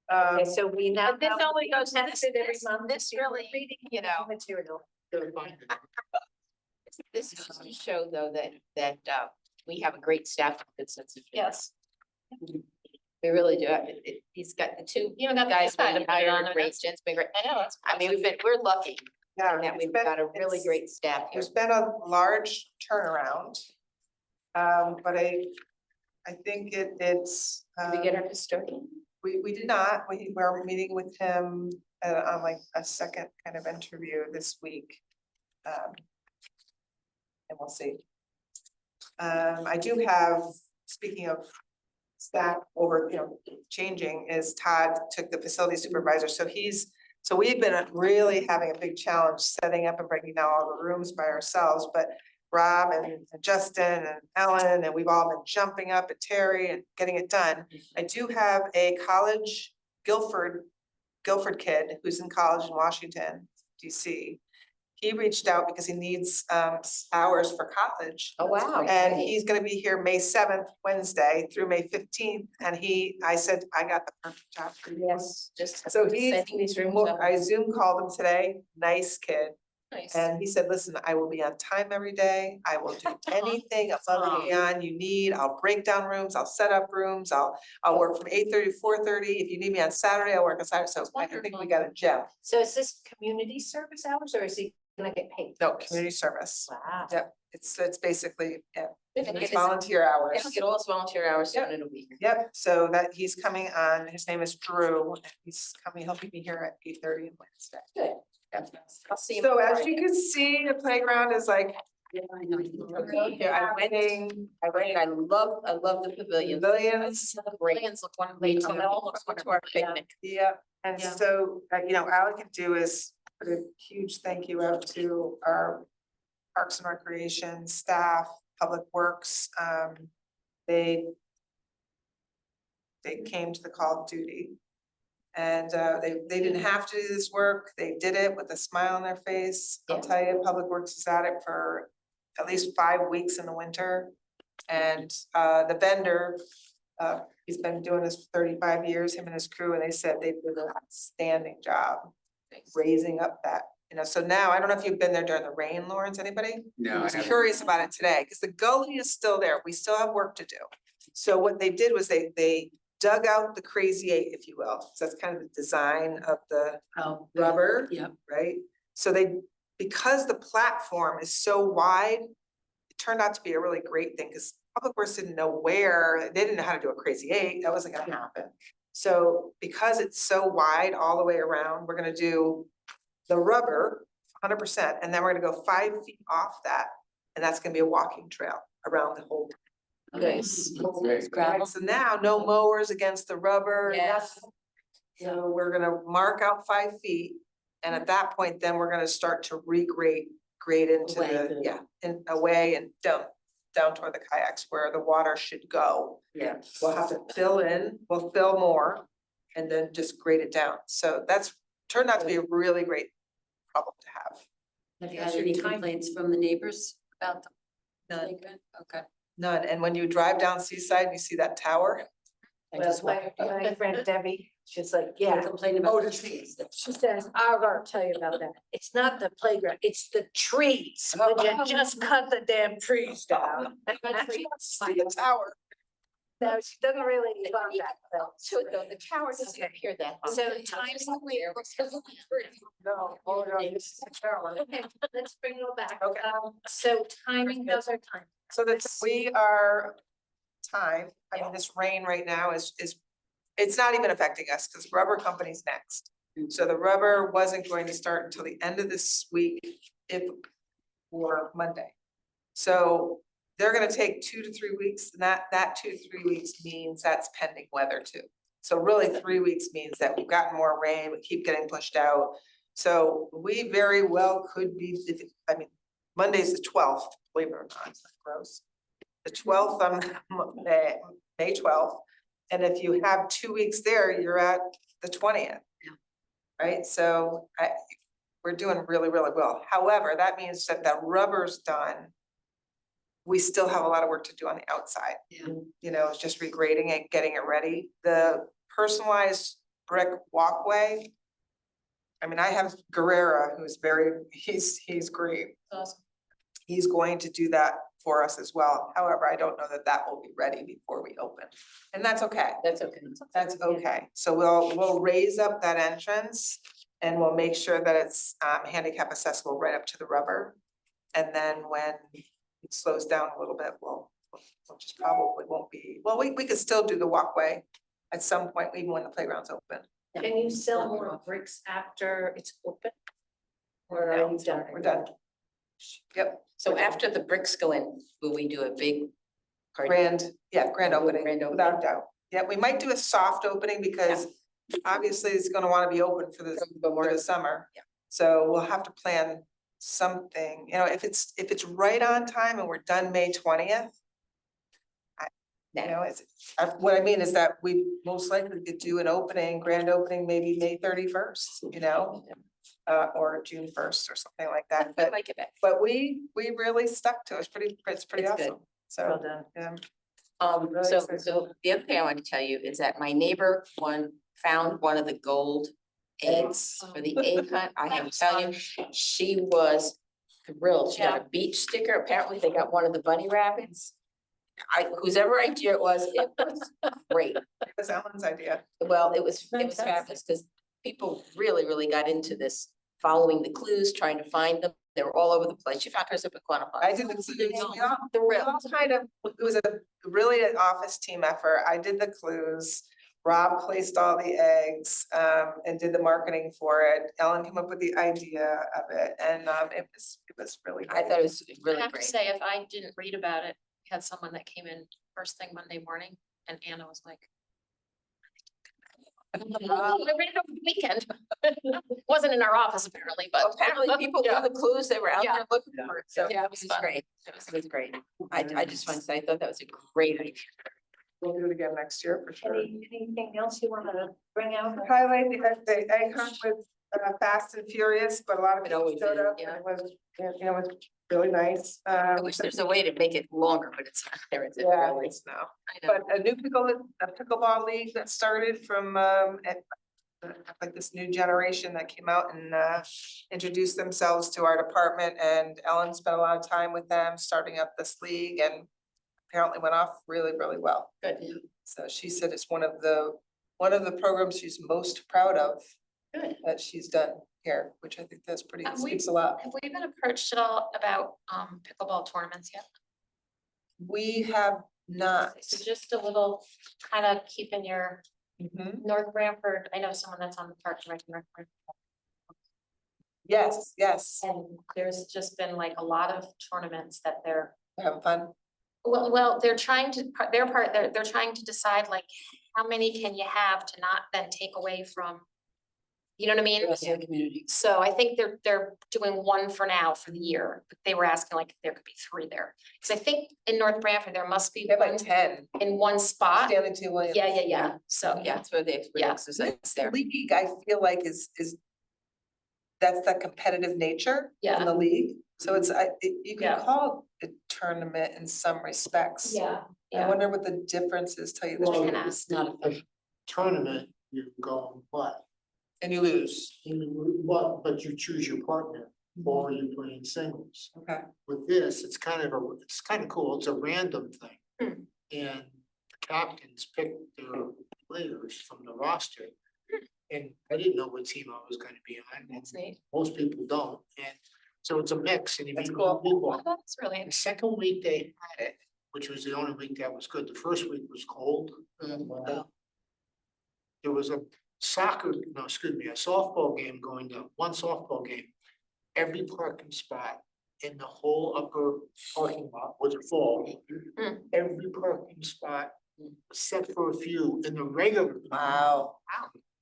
Um, Okay, so we now. But this know only we goes- test this- it every this- month. this really, you know. Material. They're fine. This is to show though that we have a great staff, with good sense of humor. Yes. We really do. He's got the two You even got the guys guys been to put it on hired, there. great, Jen's been great. I know, that's. I mean, we're lucky yeah, that we've got a really great staff here. There's been a large turnaround. But I think it's. Did we get our custodian? We did not, we're meeting with him on like a second kind of interview this week. And we'll see. I do have, speaking of staff over, changing, is Todd took the facility supervisor, so we've been really having a big challenge setting up and breaking down all the rooms by ourselves, but Rob and Justin and Ellen, and we've all been jumping up at Terry and getting it done. I do have a college, Guilford kid who's in college in Washington, DC. He reached out because he needs hours for college. Oh, wow. And great. he's gonna be here May 7th, Wednesday through May 15th, and I said, I got the perfect job for you. Yes, just. So he, setting these rooms up. I Zoom called him today, nice kid, Nice. and he said, listen, I will be on time every day, I will do anything above and beyond you need, I'll break down rooms, I'll set up rooms, I'll work from 8:30 to 4:30, if you need me on Saturday, I'll work on Saturday, so I think we wonderful. got a gem. So is this community service hours or is he gonna get paid? No, community service, Wow. yep, it's basically, yeah, It'll it's get his- volunteer hours. it'll get all his volunteer hours done in a week. Yep, so that he's coming on, his name is Drew, and he's coming, he'll be here at 8:30 on Wednesday. Good. I'll see him. So as Friday. you can see, the playground is like, Yeah, I know. I love the pavilion. pavilions, Great. Plans look wonderful. Wait They till all look to our wonderful. Yeah. picnic. yeah, and Yeah. so, all I can do is put a huge thank you out to our Parks and Recreation staff, Public Works, they came to the call of duty. And they didn't have to do this work, they did it with a smile on their face. I'll Yeah. tell you, Public Works is at it for at least 5 weeks in the winter. And the vendor He's been doing this for 35 years, him and his crew, and they said they did an outstanding job raising up that, so now, I don't know if you've been there during the rain, Lawrence, anybody? No, I I was haven't. curious about it today, because the gully is still there, we still have work to do. So what they did was they dug out the crazy eight, if you will, so that's kind of the design of the Oh, rubber. Yep. Right? So because the platform is so wide, it turned out to be a really great thing, because Public Works didn't know where, they didn't know how to do a crazy eight, that wasn't gonna happen. So because it's so wide all the way around, we're gonna do the rubber 100%, and then we're gonna go 5 feet off that, and that's gonna be a walking trail around the whole. Nice. Right, so now no mowers against the rubber, Yes. nothing. So we're gonna mark out 5 feet, and at that point, then we're gonna start to grade into Away the, the- and away and down toward the kayaks where the water should go. Yeah. We'll have to we'll fill more, and then just grade it down. So that's turned out to be a really great problem to have. Have you That's had your any time. complaints from the neighbors about the None, playground? Okay. none. And when you drive down Seaside and you see that tower, I Well, just walk. my friend Debbie, she's like, Yeah. yeah. Complain about. Oh, the did she? trees. She says, I'm gonna tell you about that. It's not the playground, it's the trees. When you just cut the damn trees down. See the tower. No, she doesn't really love that. though. So the tower doesn't appear that. high. So times. No, oh, no, this is the tower. Okay, let's bring it back. Okay. So timing, those are time. So that we are I mean, this rain right now is, it's not even affecting us because rubber company's next. So the rubber wasn't going to start until the end of this week, or Monday. So they're gonna take 2 to 3 weeks, and that 2 to 3 weeks means that's pending weather too. So really 3 weeks means that we've gotten more rain, we keep getting pushed out. So we very well could be, Monday's the 12th, believe it or not, it's not gross. The 12th on May 12th, and if you have 2 weeks there, you're at the 20th. Right, so we're doing really, really well. However, that means that the rubber's done. We still have a lot of work to do on the outside. Yeah. It's just regrading it, getting it ready. The personalized brick walkway. I mean, I have Guerrera, who's he's great. Awesome. He's going to do that for us as well. However, I don't know that will be ready before we open. And that's okay. That's okay. That's okay. So we'll raise up that entrance and we'll make sure that it's handicap accessible right up to the rubber. And then when it slows down a little bit, we'll just probably won't be, well, we could still do the walkway at some point, even when the playground's open. Can you sell more bricks after it's open? Or are you done? We're done. Yep, So after the bricks go in, will we do a big? party? grand opening, Grand opening. without doubt. Yeah, we might do a soft opening because obviously it's gonna wanna be open for the summer. Yeah. So we'll have to plan something, if it's right on time and we're done May 20th. What I mean is that we most likely could do an grand opening, maybe May 31st, or June 1st or something like that, I like it. but we really stuck to it, it's pretty It's good. awesome, Well so, done. yeah. Really So excited. the other thing I want to tell you is that my neighbor found one of the gold eggs for the egg hunt. I have to tell you, she was thrilled. She got a beach sticker. Apparently they got one of the bunny rabbits. Whosever idea it was great. It was Ellen's idea. Well, it was Fantastic. fabulous because people really got into this, following the clues, trying to find them. They were all over the place. She found hers up in Quantico. I did the clues, we all kind of, it was really an office team effort. I did the clues. Rob placed all the eggs, and did the marketing for it. Ellen came up with the idea of it, and, it was really. I thought it was I really have to great. say, if I didn't read about it, we had someone that came in first thing Monday morning and Anna was like. I read it over the weekend. Wasn't in our office apparently, but. Apparently people knew the clues, they were out Yeah. there looking for it, so Yeah, it was great, it was great. I just want to say, I thought that was a great idea. We'll do it again next year for sure. Anything else you wanna bring out? Highlight the egg hunt with Fast and Furious, but a lot of It people always showed is, up, yeah. and it was really nice. I wish there's a way to make it longer, but it's not there, is it Yeah, really? it's no. I know. But a pickleball league that started from like this new generation that came out and introduced themselves to our department, and Ellen spent a lot of time with them starting up this league, and apparently went off really, really well. Good. So she said it's one of the programs she's most proud of Good. that she's done here, which I think that's pretty, Have we- speaks a lot. Have we been approached at all about pickleball tournaments yet? We have not. So just a little kind of keeping your Mhm. North Branford, I know someone that's on the Parks and Rec in North Branford. Yes, yes, And there's just been like a lot of tournaments that they're, having fun. well, they're trying to, they're trying to decide like, how many can you have to not then take away from, you know what I mean? The rest of the community. So I think they're doing one for now for the year, but they were asking like, if there could be 3 there. Cause I think in North Branford, there must be We have like one 10. in one spot. Stanley T. Williams. Yeah, so, Yeah, yeah, that's where the experience is there. League, I feel like is that's the competitive nature Yeah. in the league. So it's, you Yeah. can call it a tournament in some respects. yeah, I yeah. wonder what the difference is, tell you the Well, truth, can It's not a. A tournament, you go and play, and you lose. but you choose your partner, or you play in singles. Okay. With this, it's kind of cool, it's a random thing. Hmm. And the captains pick their players from the roster. And I didn't know what team I was gonna be on, and That's neat. most people don't, and so it's a mix, and you That's meet cool. people. Oh, that's really The interesting. second week they had it, which was the only week that was good, the first week was cold. There was a a softball game going to, one softball game. Every parking spot in the whole upper parking lot was full. Hmm. Every parking spot, except for a few in the regular. Wow.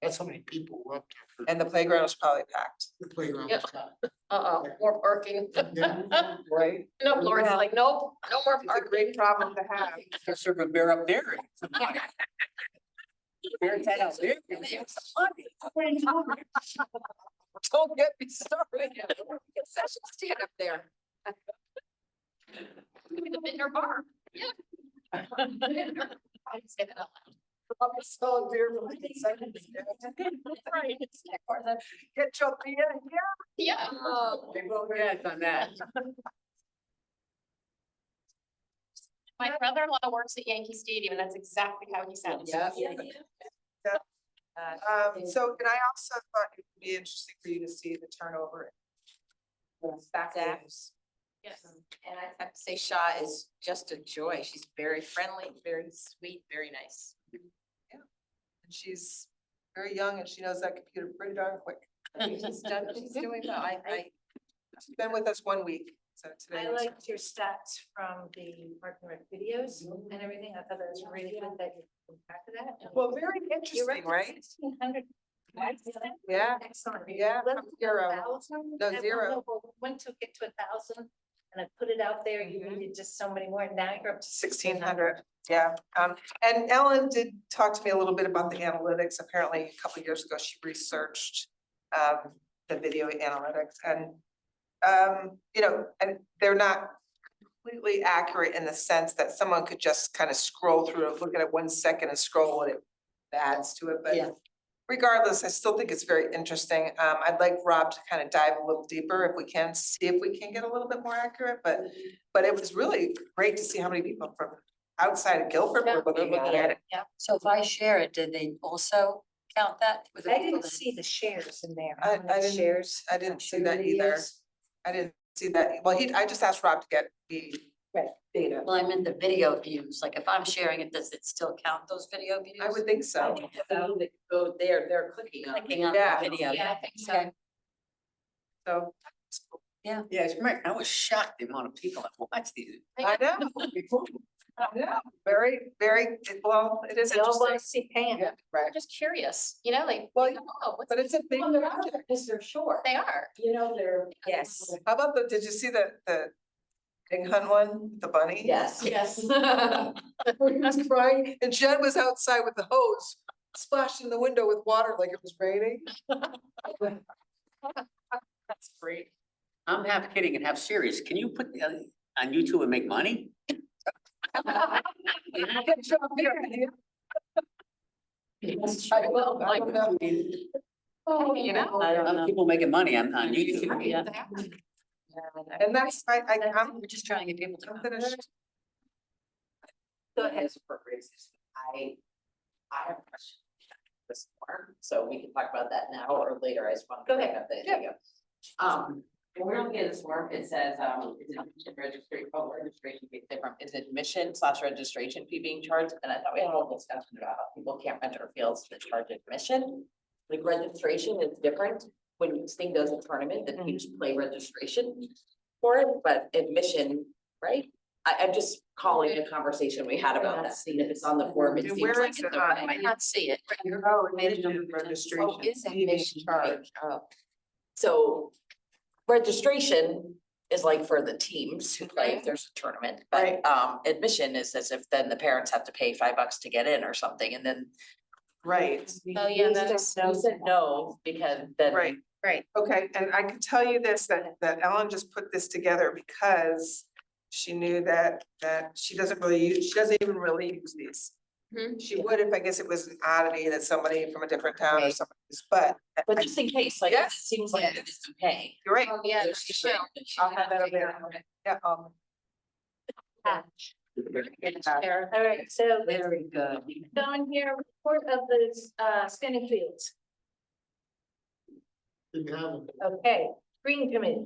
That's how many people were up there. And the playground was probably packed. The playground Yep. was packed. Uh-oh, more parking. Yeah. Right. No, Lori's like, nope, no more It's a parking. great problem to have. Just serve a beer up there. Bear tent out there. Don't get me started. Concession stand up there. Give me the Bittner bar, yeah. I didn't say that out I'm so dear. loud. Right, it's like, or the- Get your beer here. yeah. They both yes on that. My brother-in-law works at Yankee Stadium, and that's exactly how he sounds. Yeah. So, and I also thought it would be interesting for you to see the turnover. Back Zach. rooms. Yes. And I have to say Shaw is just a joy. She's very friendly, very sweet, very nice. And she's very young and she knows that computer pretty darn quick. She's doing well. She's been with us 1 week, so today. I was- liked your stats from the Park and Rec videos and everything. I thought that was really good that you impacted that. Well, very interesting, right? 1,600. Yeah, Excellent. yeah, Let from it go zero. 1,000. No, I don't zero. know, but When to get to 1,000 and I put it out there, you Mhm. needed just so many more. Now you're up to 1,600, yeah. And Ellen did talk to me a little bit about the analytics. Apparently, a couple of years ago, she researched the video analytics and and they're not completely accurate in the sense that someone could just kind of scroll through it, look at it 1 second and scroll and it adds to it, Yeah. but regardless, I still think it's very interesting. I'd like Rob to kind of dive a little deeper if we can, see if we can get a little bit more accurate, but it was really great to see how many people from outside of Guilford were looking at it. So if I share it, did they also count that? with the I people didn't that- see the shares in there. I how many didn't- shares. I didn't see Share that either. videos. I didn't see that. Well, I just asked Rob to get the Right. data. Well, I meant the video views, like if I'm sharing it, does it still count those video views? I would think so. They go there, they're clicking on. it. Clicking on Yeah. the video. Yeah, I think so. Okay. So, Yeah, it's right. I was shocked the amount of people that watch these. I know. I know. Very, well, it is They all want interesting. to see Pam. Yeah, right. I'm just curious, you know, like, Well, oh, what's, but it's a big. Because they're short. they are. You know, they're. Yes. How about did you see the egg hunt one, the bunny? Yes. Yes. He was crying and Jen was outside with the hose, splashing the window with water like it was raining. That's great. I'm half kidding and half serious. Can you put on YouTube and make money? I will, I don't know. You know? I don't Other know. people making money on YouTube. Yeah. And that's, I'm We're just trying to get people to. I'm finished. Go ahead. As appropriate, I have a question. This form, so we can talk about that now or later, I just want to. Go bring ahead. up the issue. When we're looking at this form, it says, is admission registration, registration fee different, is admission/registration fee being charged? And I thought we had a whole discussion about how people can't rent our fields to charge admission. Like registration is different, when Sting does a tournament, the teams play registration for it, but admission, right? I'm just calling a conversation we had about that, seeing if it's on the form, it Yeah, seems where like is it's it on? okay. I might not see it. Oh, admission registration. Oh, is fee being admission charged. charge? Oh. So registration is like for the teams who play if there's a tournament, Right. but admission is as if then the parents have to pay $5 to get in or something, and then. Right, Oh, yeah, that's. You said no, because then. right. Right. Okay, and I can tell you this, that Ellen just put this together because she knew that she doesn't even really use these. Mhm. She would if, I guess it was an oddity that somebody from a different town or Right. something, but. But just in case, like, it Yes. seems like it's okay. You're right, Oh, yeah, There's she just- should. I'll have that over there. Yeah, All right, so Very good. down here, report of the standing fields. Didn't have them. Okay, green committee.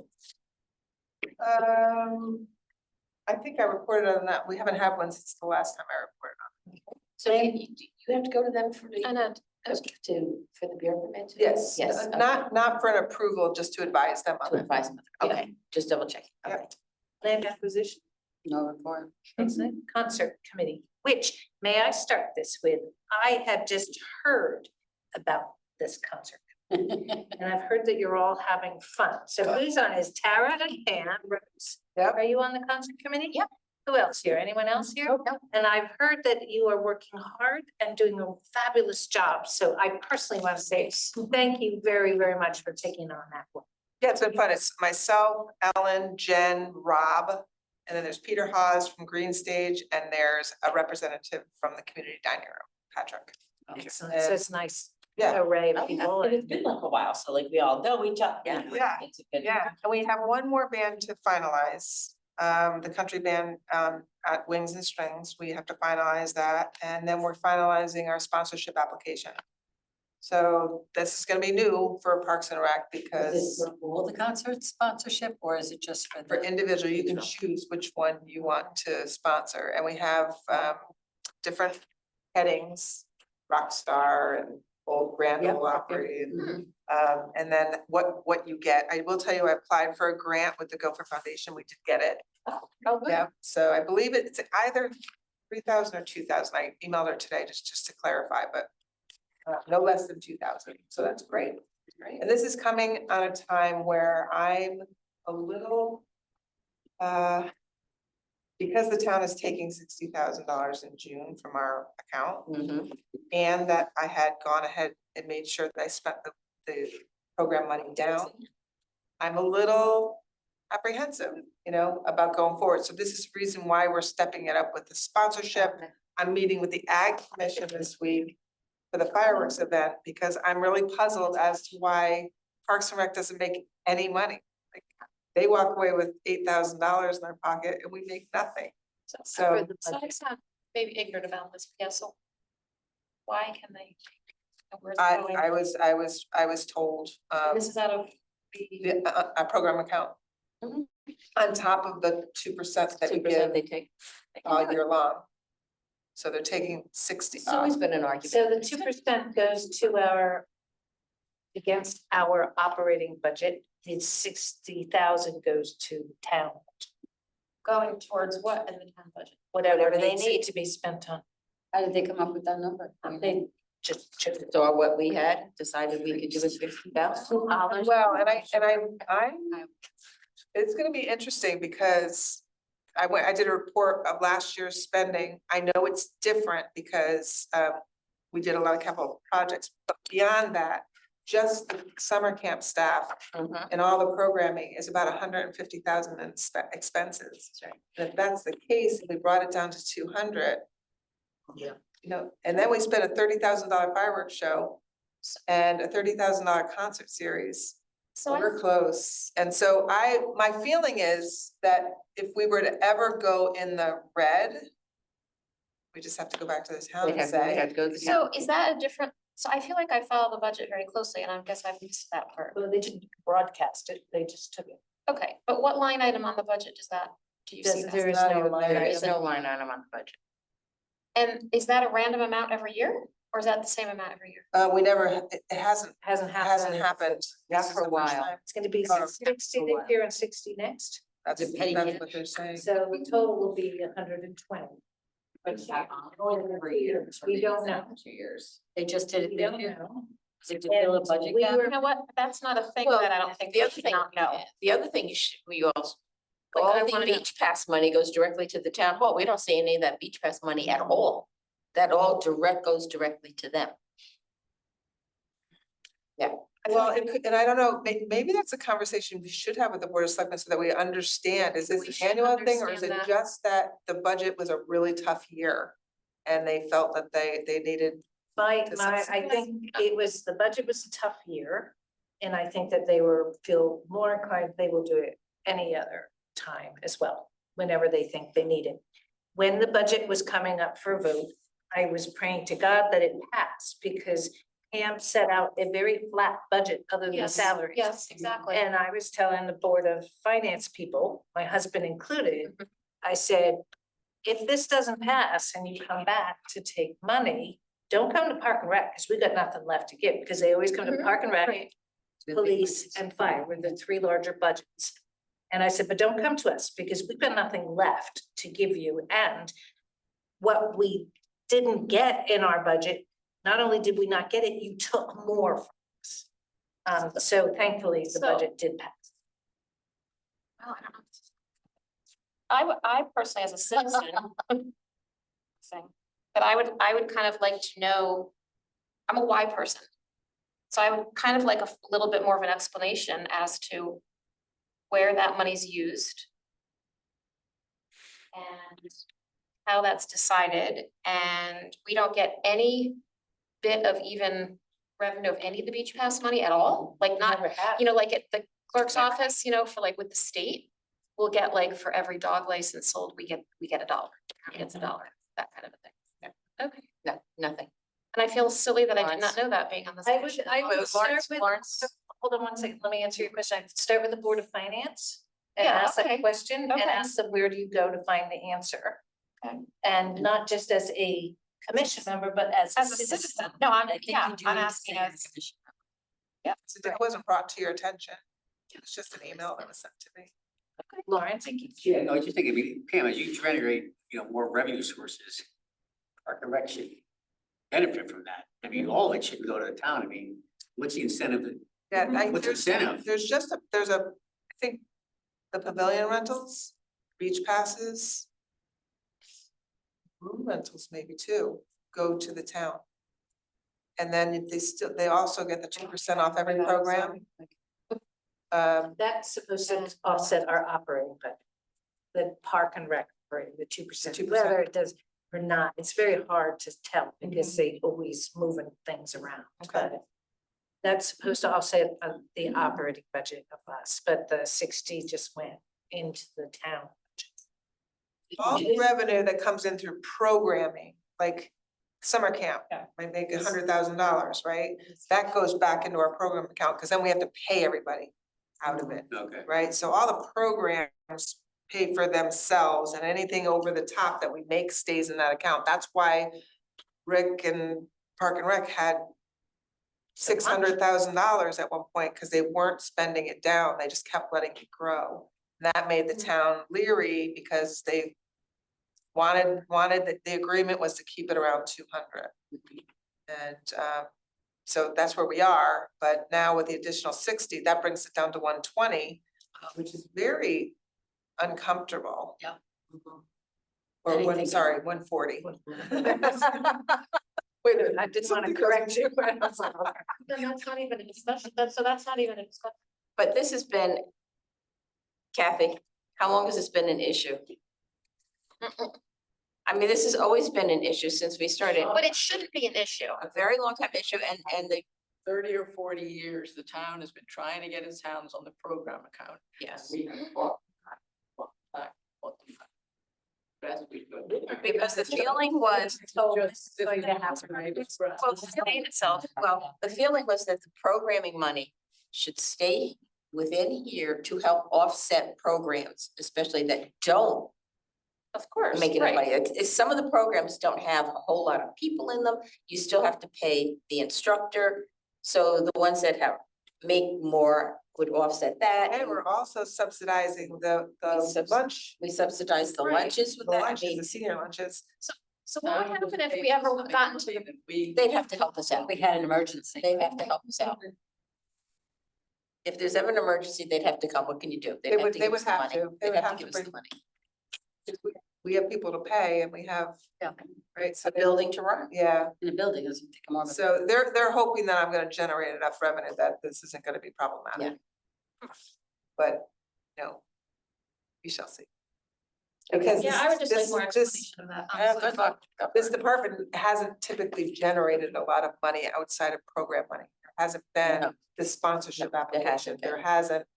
I think I reported on that. We haven't had one since the last time I reported on. So you have to go to them for the, And for the beer permit? too? Yes, Yes. okay. not for an approval, just to advise them on To it. advise them. Okay, just double checking. Yeah. Okay. Land acquisition. No report. Excellent. Concert committee, which, may I start this with, I had just heard about this concert. And I've heard that you're all having fun. So who's on is Tara and Pam Rose. Yep. Are you on the concert committee? Yep. Who else here? Anyone else here? And I've heard that you are working hard and doing a fabulous job. So I personally want to say thank you very, very much for taking on that one. Yeah, it's been fun. It's myself, Ellen, Jen, Rob, and then there's Peter Hawes from Green Stage, and there's a representative from the community dining room, Patrick. Excellent. So it's nice Yeah, array Oh, of yeah, people. and it's been like a while, so like we all know each other. Yeah. It's a good. yeah, and we have one more band to finalize. The country band at Wings and Strings, we have to finalize that, and then we're finalizing our sponsorship application. So this is gonna be new for Parks and Rec Is because it for all the concert sponsorship or is it just for for the? individual, you can choose which one you want to sponsor, and we have different headings, rock star and old Grand Ole Opry. And then what you get, I will tell you, I applied for a grant with the Gopher Foundation, we did get it. Oh, good. Yeah, so I believe it's either 3,000 or 2,000, I emailed her today just to clarify, but no less than 2,000, so that's great. Great. And this is coming on a time where I'm a little, because the town is taking $60,000 in June from our account, Mhm. and that I had gone ahead and made sure that I spent the program money down. I'm a little apprehensive, about going forward. So this is the reason why we're stepping it up with the sponsorship. I'm meeting with the Ag Commission this week for the fireworks event, because I'm really puzzled as to why Parks and Rec doesn't make any money. Like, they walk away with $8,000 in their pocket and we make nothing. So So I sound maybe ignorant about this, yeah, so why can they? Where's it going? I was told, This is out of the. a program account. Mhm. On top of the 2% that we 2% give they take. all year long. So they're taking 60 It's always off. been an argument. So the 2% goes to against our operating budget, the 60,000 goes to town, Going towards what in the town budget? whatever they needs need to be spent on. How did they come up with that number? They just chose. So what we had decided we could do is $50,000. Well, and I'm, it's gonna be interesting because I did a report of last year's spending. I know it's different because we did a lot of capital projects, but beyond that, just the summer camp staff Mhm. and all the programming is about 150,000 in expenses. That's right. And if that's the case, if we brought it down to 200. Yeah. You know, and then we spent a $30,000 fireworks show and a $30,000 concert series. So I, We're close. And so my feeling is that if we were to ever go in the red, we just have to go back to the town We'd and have, we'd say, have to go. so is that a different, so I feel like I follow the budget very closely and I guess I've missed that part. Well, they didn't broadcast it, they just took it. Okay, but what line item on the budget does that, do you see Does- that? There is not no even line There is item. no line item on the budget. And is that a random amount every year, or is that the same amount every year? we never, it hasn't Hasn't hasn't happened. Not This is for a the first while. time. It's gonna be Oh, 60 this year and 60 next. That's The petty that's cash. what they're saying. So the total will be 120. We don't know. 2 years. They just did it We this don't year. know. Did you feel a And budget we gap? were- You know what, that's not a thing Well, that I don't think the we other should thing, not know. the other thing we also, Like, I all the wanna know. beach pass money goes directly to the town hall. We don't see any of that beach pass money at all. That all goes directly to them. Well, it could, and I don't know, maybe that's a conversation we should have with the Board of Selectmen so that we understand, is this We an should annual thing or is it understand that. just that the budget was a really tough year? And they felt that they needed, My, To I subsidize. think it was, the budget was a tough year. And I think that they feel more inclined, they will do it any other time as well, whenever they think they need it. When the budget was coming up for a vote, I was praying to God that it passed because Pam set out a very flat budget other than Yes, salaries. yes, exactly. And I was telling the Board of Finance people, my husband included, I said, if this doesn't pass and you come back to take money, don't come to Park and Rec, because we got nothing left to give, because they always come to Mhm, Park and Rec, right. police and fire were the three larger budgets. And I said, but don't come to us, because we've got nothing left to give you, and what we didn't get in our budget, not only did we not get it, you took more from us. So thankfully, the So- budget did pass. Well, I don't know. I personally, as a citizen. Saying, but I would kind of like to know, I'm a why person. So I would kind of like a little bit more of an explanation as to where that money's used. And how that's decided, and we don't get any bit of even revenue of any of the beach pass money at all, like not, Never had. you know, like at the clerk's office, you know, for like with the state. We'll get like for every dog license sold, we get $1, gets $1, that kind of a thing. Okay, No, nothing. and I feel silly that I did not Lawrence? know that being on this. I would, commission. I would start Lawrence, with, Lawrence. hold on one second, let me answer your question. I'd start with the Board of Finance. And Yeah, ask that okay. question and Okay. ask them, where do you go to find the answer? Okay. And not just as a commission member, but as As a citizen, no, I'm, yeah, I'm asking as, so that wasn't brought to your attention. It's just an email that was sent to me. Lawrence, thank you. Yeah, no, I just think, I mean, Pam, as you generate, more revenue sources, Park and Rec should benefit from that. I mean, all of it should go to the town. I mean, what's the incentive? Yeah, What's the incentive? there's I think the pavilion rentals, beach passes. Room rentals maybe too, go to the town. And then they also get the 2% off every program. That's supposed to offset our operating budget. The Park and Rec, the 2%, 2%. whether it does or not, it's very hard to tell because they always moving things around. Okay. But that's supposed to offset the operating budget of us, but the 60 just went into the town. All the revenue that comes in through programming, like summer camp, Yeah. might make $100,000, right? That goes back into our program account, because then we have to pay everybody out of it, Okay. right? So all the programs pay for themselves, and anything over the top that we make stays in that account. That's why Rick and Park and Rec had $600,000 at one point, because they weren't spending it down, they just kept letting it grow. That made the town leery because they wanted, the agreement was to keep it around 200. And so that's where we are, but now with the additional 60, that brings it down to 120, which is very uncomfortable. Yeah. Or Anything- sorry, 140. Wait, I didn't want to something correct you. doesn't- I was like, okay. Then that's not even a discussion, so that's not even a discussion. But this has been, Kathy, how long has this been an issue? I mean, this has always been an issue since we started, But it shouldn't be an issue. a very long time issue, and the, 30 or 40 years, the town has been trying to get its hands on the program account. yes. We have fought back. Best we could. Because the feeling was, well, Well, sustain itself. well, the feeling was that the programming money should stay within here to help offset programs, especially that don't Of course, make it right. money. It's some of the programs don't have a whole lot of people in them. You still have to pay the instructor. So the ones that have, make more would offset that. And we're also subsidizing the subs- lunch, We subsidize the Right. lunches with the that. I lunches, mean, the senior lunches. So what would happen if we ever gotten to, they'd have to help us out. We had an emergency. They have to help us out. If there's ever an emergency, they'd have to come. What can you do? They'd have to They give would us the have money. to. They They'd would have to have give to us the bring- money. We have people to pay and we have, Yeah. right, so, A building to run. yeah. In the building, doesn't take more of a. So they're hoping that I'm gonna generate enough revenue that this isn't gonna be problematic. But, no, we shall see. Because yeah, I would just like this- more this- explanation of that. Yeah, honestly. good luck. This department hasn't typically generated a lot of money outside of program money. There hasn't been No. the sponsorship No, there hasn't application. There been. hasn't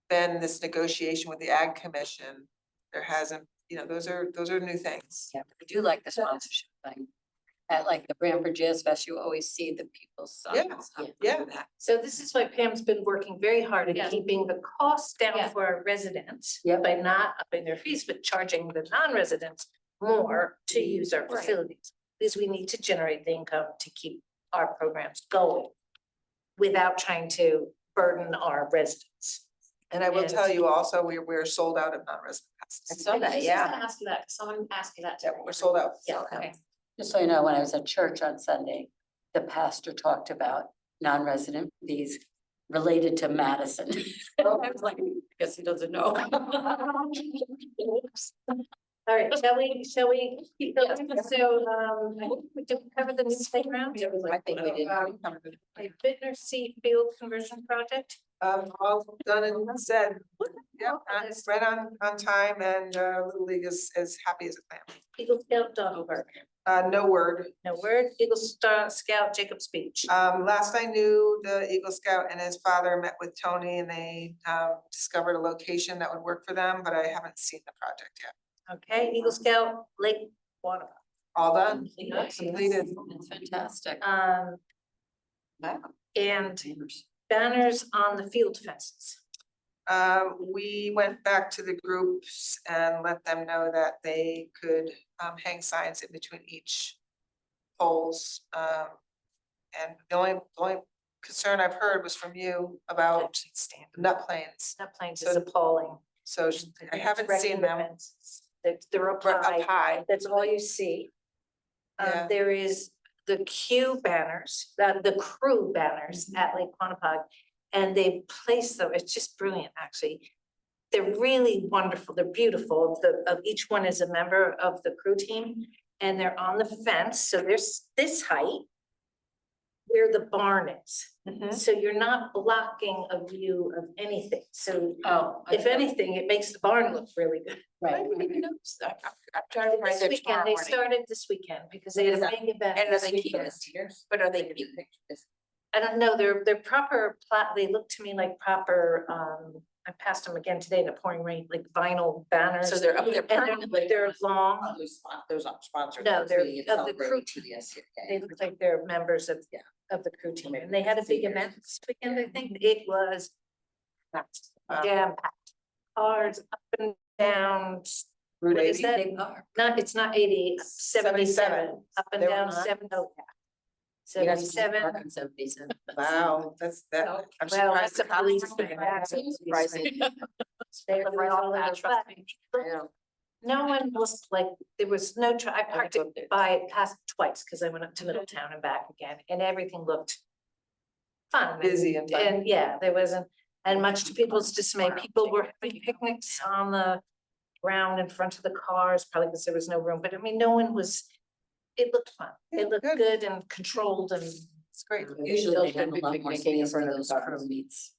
been this negotiation with the Ag Commission. There hasn't, those are new things. Yeah, we do like the sponsorship thing. At like the Branford Jazz Fest, you always see the people's Yeah, signs up yeah. for that. So this is why Pam's been working very hard Yeah. at keeping the costs down Yeah. for our residents. Yep. By not upping their fees, but charging the non-residents more to use our Right. facilities. Because we need to generate the income to keep our programs going without trying to burden our residents. And I will And- tell you also, we're sold out of non-resident I passes. saw I was that, just yeah. gonna ask you that, 'cause someone asked me that Yeah, too. we're sold out. Yeah, okay. Just so you know, when I was at church on Sunday, the pastor talked about non-resident fees related to Madison. I was like, I guess he doesn't know. All right, shall we keep going? So, I think we did cover the new playground. I think we did. A Bittner Sea Field Conversion Project. All done and said, yeah, that's right on time and Little League is as happy as a clam. Eagle Scout Dog Park. No word. No word. Eagle Scout Jacob's Beach. Last I knew, the Eagle Scout and his father met with Tony and they discovered a location that would work for them, but I haven't seen the project yet. Okay, Eagle Scout Lake Water. All done, Yes. completed. It's fantastic. Wow. And banners on the field fences. We went back to the groups and let them know that they could hang signs in between each poles. And the only concern I've heard was from you about nut planes. Nut planes So- is appalling. So I haven't seen them. They're up Right up high. high. That's all you see. Yeah. There is the Q banners, the crew banners at Lake Quanapug. And they place them, it's just brilliant, actually. They're really wonderful, they're beautiful, of each one is a member of the crew team. And they're on the fence, so there's this height. Where the barn is, Mhm. so you're not blocking a view of anything, so Oh. if anything, it makes the barn look really good. I Right. didn't even notice that. I'm trying to write This that weekend, tomorrow they morning. started this weekend, because they had a big event And are this they keeping weekend. But are they keeping? I don't know, they're proper they look to me like proper, I passed them again today in the pouring rain, like vinyl banners. So they're up there And they're, permanently. they're long, Those aren't sponsored. No, they're It's being of the celebrated crew to the SCK. they look like they're members of, of the crew team, and they had a big event this weekend, I think, it was packed, jam packed. Cars up and down, Route what is 80? that? Big car. Not, it's not 80, 77, up and They were down not? 70, oh, yeah. You're not supposed to 77, park on 77. Wow, that's that. I'm well, surprised that's the a cops police didn't thing. do That's that. a police Surprising. thing. They were right all over, Trust but Yeah. no one looked like, there was no, I parked it past twice, because I went up to Middletown and back again, and everything looked fun. and- Busy and fun. And yeah, there wasn't, and much to people's dismay, people were having picnics on the ground in front of the cars, probably because there was no room, but I mean, no one was, it looked fun. Yeah, It looked good. good and controlled and It's great. Usually Those they have a could be lot more picnicking in space front for of the those cars. pro meets.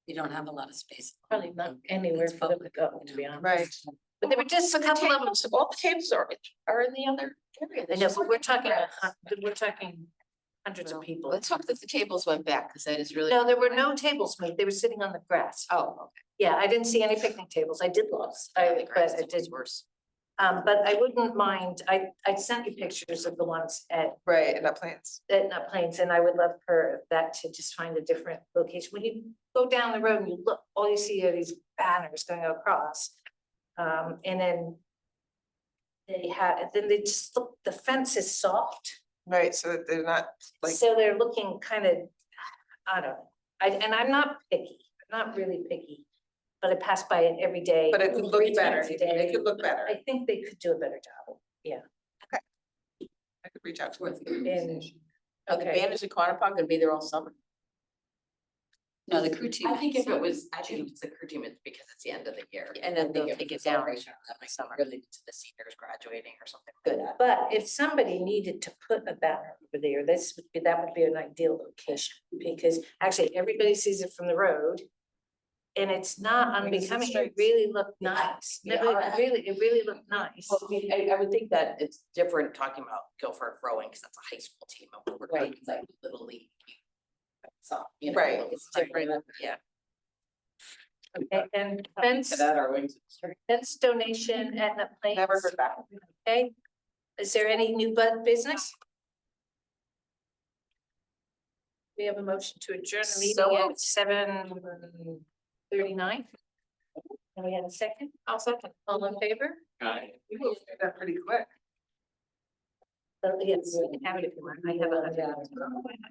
You don't have a lot of space. probably not anywhere It's for them to public, go, you to be know. honest. Right. But there were just a couple of them. All the tables are in the other area. I know, but we're talking hundreds of people. Let's hope that the tables went back, because that is really. No, there were no tables moved. They were sitting on the grass. Oh, Yeah, I didn't see any picnic tables. I did look. okay. But I did. Worse. But I wouldn't mind, I sent you pictures of the ones Right, and that plans. at Nut Plains, and I would love for that to just find a different location. When you go down the road and you look, all you see are these banners going across. And then they just look, the fence is soft, Right, so that they're not like, so they're looking kind of, I don't know. And I'm not picky, I'm not really picky, but I pass by it every day. but it could look 3 better. times a It day. could look better. I think they could do a better job, yeah. I could reach out to them. And Are the banners in Quantico gonna be there all summer? No, the crew team. I think if it was, I think if it's the crew team, it's because it's the end of the year. And then they'll they'll take take it it down. celebration that might summer related to the seniors graduating or something like that. But if somebody needed to put a banner over there, that would be an ideal location, because actually everybody sees it from the road. And it's not Brings it unbecoming, it straight. really looked nice, Yeah. it really looked nice. Well, I would think that it's different talking about Guilford rowing, because that's a high school team, and we're Right. talking like little league. So, you know, Right. it's different, yeah. Okay, and fence donation at Nut Plains. Never heard back. Okay, is there any new business? We have a motion to adjourn the So meeting at moved. 7:39. And we have a second? I'll second. All in favor? We moved through that pretty quick. Yes, you can have it if you want. I have a.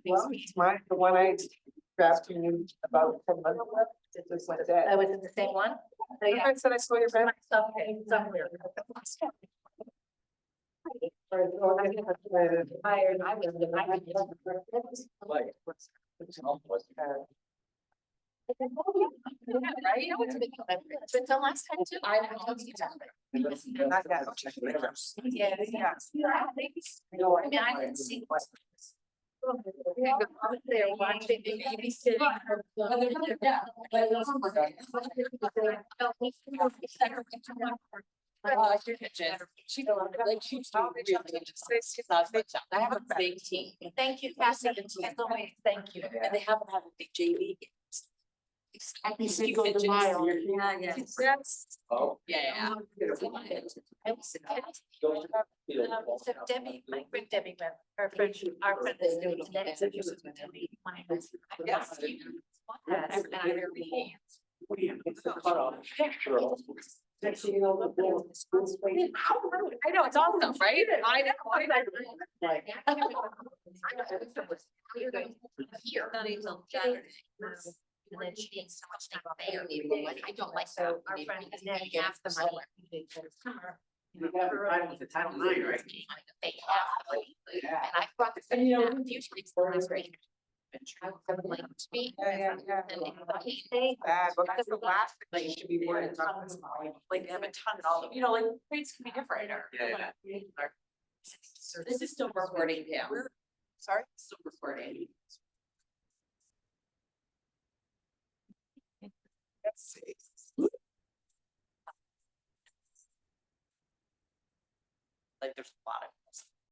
Well, it's the one I grabbed from you about 10 months ago. It just went dead. I was in the same one? Oh, yeah. I said I saw your banner. Okay, somewhere. Hired, I Right? It's been done last time too. I know. Not that. Yeah, yeah. I mean, I didn't see. They're watching the BBC. I have a big team. Thank you, Cassie. As always, thank you. And they haven't had a big JV. I can see going to mile. Yeah, yeah. Yeah. So Debbie, my friend Debbie went, her friend, our friend is doing today, so she was with Debbie. I asked you. Yes, and I really. I know, it's awesome, right? I know. Here. Not until Saturday. And then she did so much stuff there. I don't like so our friend is then half the money. You have the title, the Title IX, right? They have the money. And I brought the. And you know, usually it's the last grade. I would like to be. Yeah. And they thought, hey, Bad, but that's the last thing Like, you should be worried about. Like, they have a ton of all, you know, like, grades can be different. Yeah. This is still recording, yeah. Sorry? Still recording. Let's see. Like, there's a lot of.